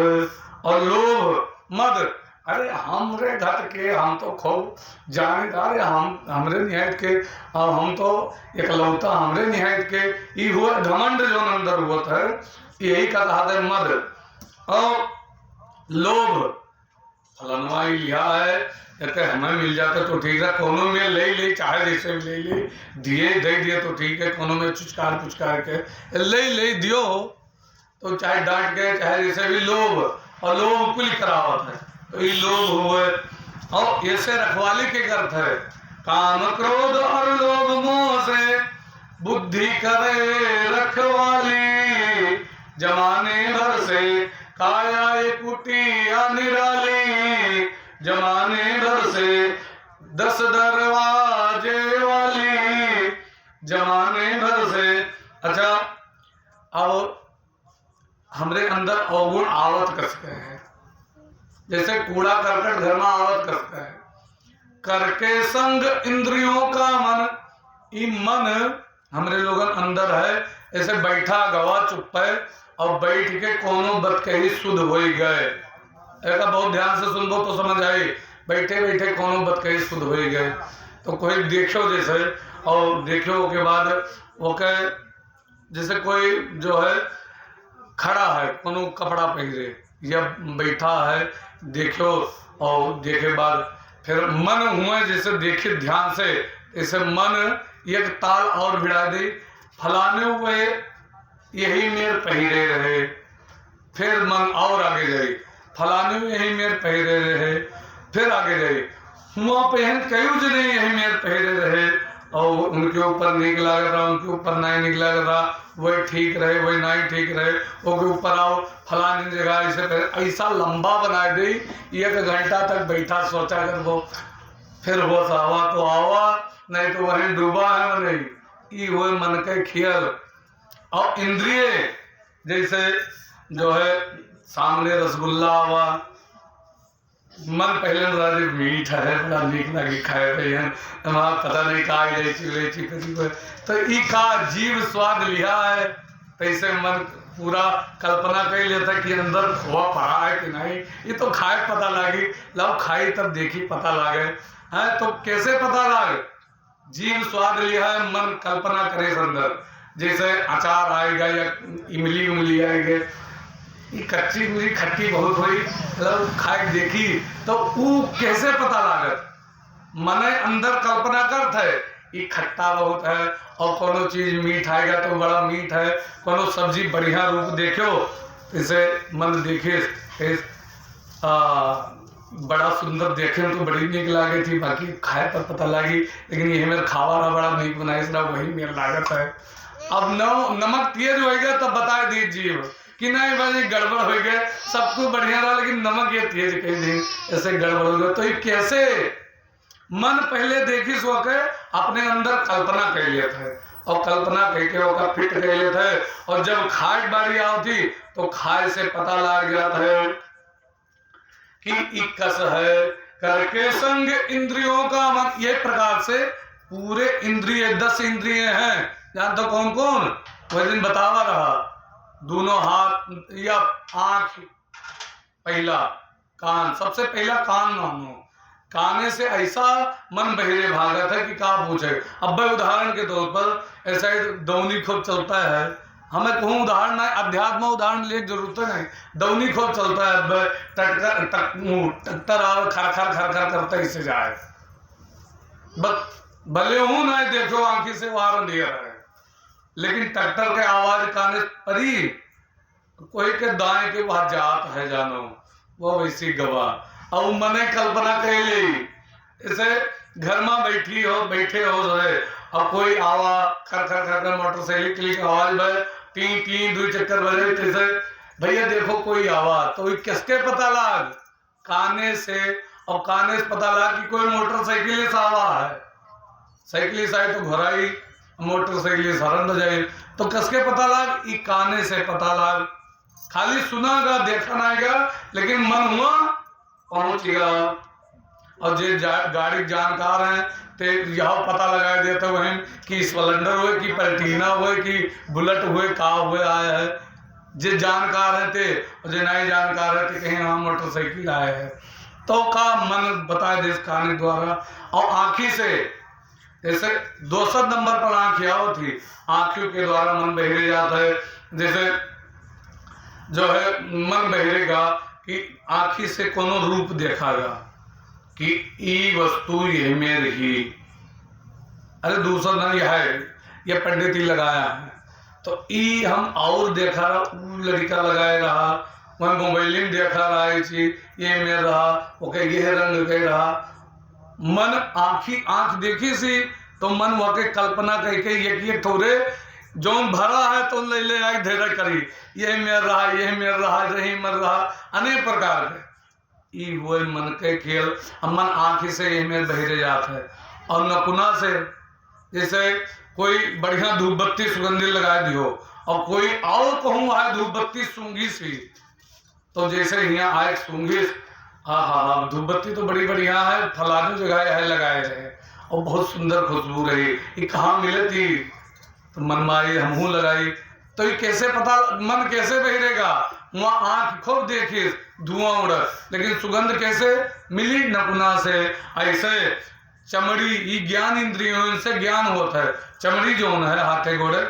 और लोभ मद। अरे हमरे घर के हम तो खूब जानेदार, हम हमरे निहायत के, और हम तो एकलौता हमरे निहायत के, ई हुआ घमंड जो अंदर होता है, यही का कहा है मद। और लोभ, फलनवा लिया है कहते हमें मिल जाता तो ठीक है, कोनो में ले चाहे जैसे ले ले दिए दे दिए तो ठीक है, कोनो में पुचकार के ले दियो तो चाहे डांट के चाहे जैसे भी लोभ, और लोभ कुल करावत है, तो ये लोभ हुए। और ऐसे रखवाली के अर्थ है, काम क्रोध और लोभ मोह से बुद्धि करे रखवाली, जमाने भर से काया कुटिया निराली, जमाने भर से 10 दरवाजे वाली, जमाने भर से। अच्छा, अब हमरे अंदर अवगुण आवत कसके है, जैसे कूड़ा करकट घर में आवत कसके है, करके संग इंद्रियों का मन, ये मन हमरे लोगन अंदर है। ऐसे बैठा गवा चुप है और बैठ के कोनो बत कही शुद्ध हो गए, ऐसा बहुत ध्यान से सुनबो तो समझ आई, बैठे बैठे कोनो बत कही शुद्ध हो गए। तो कोई देखो जैसे, और देखो के बाद वो कहे जैसे कोई जो है खड़ा है, कोनो कपड़ा पहने या बैठा है, देखो और देखे बाद फिर मन हुए जैसे देखे ध्यान से, ऐसे मन एक ताल और भिड़ा दे, फलाने हुए यही मेर पहिरे रहे, फिर मन और आगे जाए, फलाने में यही मेर पहिरे रहे, फिर आगे जाए, हुआ पहन कई जने यही मेर पहिरे रहे, और उनके ऊपर निक लग रहा, उनके ऊपर नहीं निक लग रहा, वही ठीक रहे वही नहीं ठीक रहे, वो के ऊपर आओ फलानी जगह ऐसे ऐसा लंबा बना दे, 1 घंटा तक बैठा सोचा कर वो, फिर वो आवा तो आवा, नहीं तो वहीं डूबा है नहीं, ये हुए मन के खेल। और इंद्रिय जैसे जो है सामने रसगुल्ला हुआ, मन पहले राजे मीठ है, बड़ा नीक लगी खाए रहे हैं, वहाँ पता नहीं का तो ई का जीव स्वाद लिया है, तैसे मन पूरा कल्पना कर लेता कि अंदर खोआ पड़ा है कि नहीं, ये तो खाए पता लगी, लो खाई तब देखी पता लगे है, तो कैसे पता लगे? जीव स्वाद लिया है, मन कल्पना करे अंदर, जैसे अचार आएगा या इमली उमली आएगी, कच्ची इमली खट्टी बहुत हुई, मतलब खाए देखी तो वो कैसे पता लागत? मने अंदर कल्पना करत है, कि खट्टा बहुत है, और कोनो चीज मीठ आएगा तो बड़ा मीठ है, कोनो सब्जी बढ़िया रूप देखो इसे मन देखे बड़ा सुंदर देखे तो बड़ी नीक लागे थी, बाकी खाए पर पता लगी, लेकिन ये मेरे खावा रहा बड़ा नीक बनाए वही मेरे लागत है। अब नमक तेज होएगा तब बता दीजिए कि नहीं भाई गड़बड़ हो गए, सब कुछ बढ़िया रहा लेकिन नमक ये तेज कह दी, ऐसे गड़बड़ हो गया। तो ये कैसे मन पहले देखी सो के अपने अंदर कल्पना कर लिए थे, और कल्पना करके होगा फिट कर लिए थे, और जब खाए बारी आती तो खाए से पता लग गया था कि इक्कस है करके संग इंद्रियों का मन। ये प्रकार से पूरे इंद्रिय 10 इंद्रिय हैं, जानते हो कौन कौन? वह दिन बतावा रहा, दोनों हाथ या आंख, पहला कान, सबसे पहला कान मानो, काने से ऐसा मन बहिरे भागत है कि क्या पूछे। अब भाई उदाहरण के तौर पर ऐसा ही दौनी खूब चलता है, हमें कहूँ उदाहरण नहीं, अध्यात्म उदाहरण ले जरूरत नहीं, दौनी खूब चलता है, टक्कर आवे खर खर खर खर करता इससे जाए, बस भले हूं ना देखो आंखी से वार दिया है, लेकिन ट्रैक्टर के आवाज काने परी कोई के दाएं के वहां जात है जानो वो वैसी गवा। और मने कल्पना कर ली इसे घर में बैठे हो रहे, और कोई आवा खर खर खर कर मोटरसाइकिल की आवाज भाई टी टी 2 चक्कर बजे, जैसे भैया देखो कोई आवा, तो किसके पता लग? काने से, और काने से पता लग कि कोई मोटरसाइकिल से आवा है, साइकिल से आए तो घोराई मोटरसाइकिल सरन हो जाए, तो किसके पता लग? ई काने से पता लग, खाली सुनागा देखा नाएगा, लेकिन मन हुआ पहुंच गया। और जे गाड़ी जानकार हैं तो यह पता लगा देते हुए कि स्प्लेंडर हुए कि पल्टीना हुए कि बुलेट हुए का हुए आया है, जे जानकार है थे, और जे नहीं जानकार है थे कहीं वहाँ मोटरसाइकिल आए है, तो का मन बताए दे काने द्वारा। और आँखी से, जैसे 200 नंबर पर आँख आओ थी, आँखों के द्वारा मन बहिरे जाता है, जैसे जो है मन बहिरेगा कि आँखी से कोनो रूप देखागा कि ई वस्तु ये में रही, अरे दूसरा नहीं है ये पंडित ही लगाया है, तो ई हम और देखा रहा, लड़का लगाए रहा, वह मोबाइल में देखा रहा है ये में रहा, ओके ये रंग के रहा, मन आँख देखी सी तो मन वह कल्पना करके ये थोड़े जो भरा है तो ले आई धैर्य करी, ये मेर रहा, ये मेर रहा, रही मर रहा, अनेक प्रकार के ई हुए मन के खेल। मन आँखी से ये मेर बहिरे जात है, और नकुना से जैसे कोई बढ़िया धूप बत्ती सुगंधी लगा दियो, और कोई और कहूँ आए धूप बत्ती सूंघी सी, तो जैसे यहाँ आए सूंघी, हाँ धूप बत्ती तो बड़ी बढ़िया है, फलानी जगह है लगाए रहे, और बहुत सुंदर खुशबू रही, ये कहाँ मिले थी? तो मन मारी हमहू लगाई, तो ये कैसे पता, मन कैसे बहिरेगा? वहाँ आँख खूब देखी धुआं उड़, लेकिन सुगंध कैसे मिली? नकुना से। ऐसे चमड़ी, ये ज्ञान इंद्रियों से ज्ञान होता है, चमड़ी जो है हाथे घोड़े,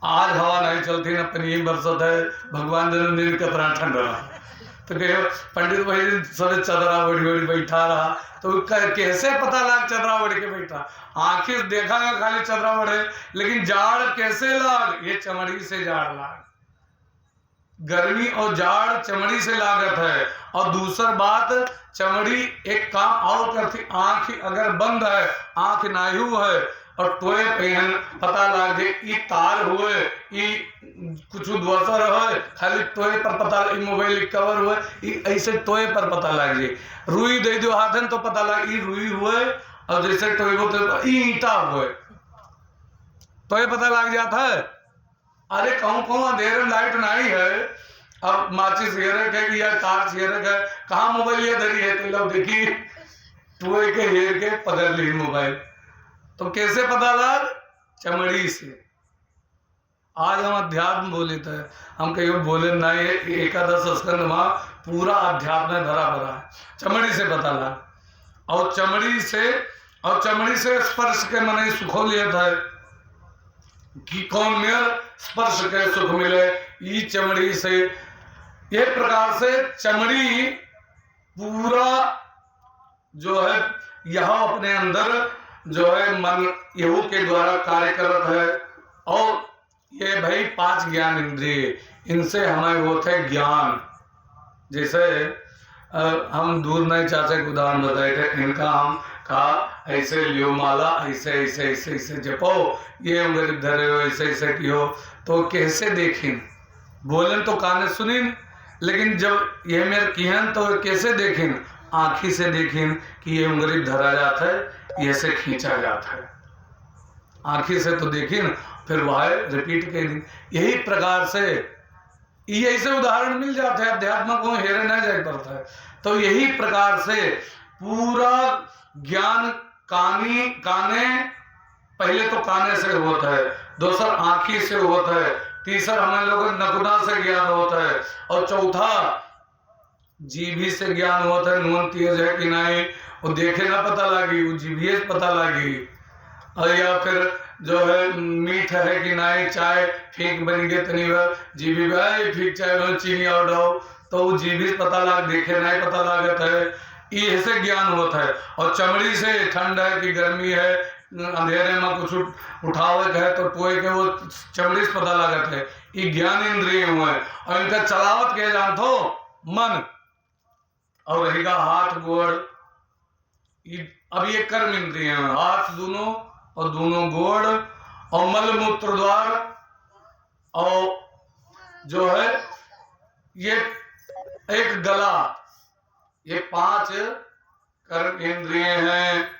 आज हवा नहीं चलती न पनी बरसत है, भगवान जन्मदिन कतरा ठंडा, तो कहो पंडित भाई सब चदरा बड़ी बैठा रहा, तो कैसे पता लग चदरा बड़ी के बैठा? आंखें देखा गया खाली चदरा बड़े, लेकिन जाड़ कैसे लग? ये चमड़ी से जाड़ लग, गर्मी और जाड़ चमड़ी से लागत है। और दूसरी बात, चमड़ी एक काम और करती, आंख अगर बंद है, आंख नायु है, और टोए पहन पता लग जाए ई तार हुए, ई कुछ द्वसर है, खाली टोए पर पता, मोबाइल कवर हुए, ऐसे टोए पर पता लग जाए, रुई दे दो हाथन तो पता लग ई रुई हुए, और जैसे टोए को तो ईटा हुए, टोए पता लग जाता है। अरे कहूँ अंधेरे लाइट नहीं है, अब माचिस हेरक है कि या टार्च हेरक है, कहाँ मोबाइल ये धरी है, तो लोग देखी टोए के हेर के पकड़ ली मोबाइल, तो कैसे पता लग? चमड़ी से। आज हम अध्यात्म बोले थे, हम कहीं बोले नहीं, एकादश स्कंद में पूरा अध्यात्म में भरा भरा है, चमड़ी से पता लग। और चमड़ी से स्पर्श के मन सुखो लिया था कि कौन मेर स्पर्श के सुख मिले, ये चमड़ी से। ये प्रकार से चमड़ी पूरा जो है यह अपने अंदर जो है मन यहू के द्वारा कार्य करत है। और ये भाई 5 ज्ञान इंद्रिय, इनसे हमें होते है ज्ञान। जैसे हम दूर नहीं चाचा के उदाहरण बताए थे, इनका हम कहा ऐसे लियो माला, ऐसे ऐसे ऐसे ऐसे जपो, ये उंगली धरे हो, ऐसे ऐसे कियो, तो कैसे देखिन? बोलन तो काने सुनिन, लेकिन जब ये मेरे किहन तो कैसे देखिन? आँखी से देखिन कि ये उंगली धरा जाता है, ये से खींचा जाता है। आँखी से तो देखिन, फिर वह रिपीट कर दी। यही प्रकार से यही से उदाहरण मिल जाते हैं, अध्यात्म को हेरे न जाए पड़ता है। तो यही प्रकार से पूरा ज्ञान काने पहले तो काने से होता है, दूसरा आँखी से होता है, तीसरा हमें लोगों नकुना से ज्ञान होता है, और चौथा जीभी से ज्ञान होता है। नून तेज है कि नहीं वो देखे ना पता लगी, वो जीभिए से पता लगी। और या फिर जो है मीठ है कि नहीं, चाय फीक बन गए तनी जीभी भाई फीक चाय चीनी और डाओ, तो वो जीभी से पता लग, देखे नहीं पता लागत है, ये से ज्ञान होता है। और चमड़ी से ठंड है कि गर्मी है, अंधेरे में कुछ उठावे है तो पोए के वो चमड़ी से पता लागत है, ये ज्ञान इंद्रिय हुए। और इनका चलावत के जानतो मन, और रहेगा हाथ गोड़, अब ये कर्म इंद्रिय है, हाथ दोनों और दोनों गोड़, और मल मूत्र द्वार, और जो है ये एक गला, ये 5 कर्म इंद्रिय हैं।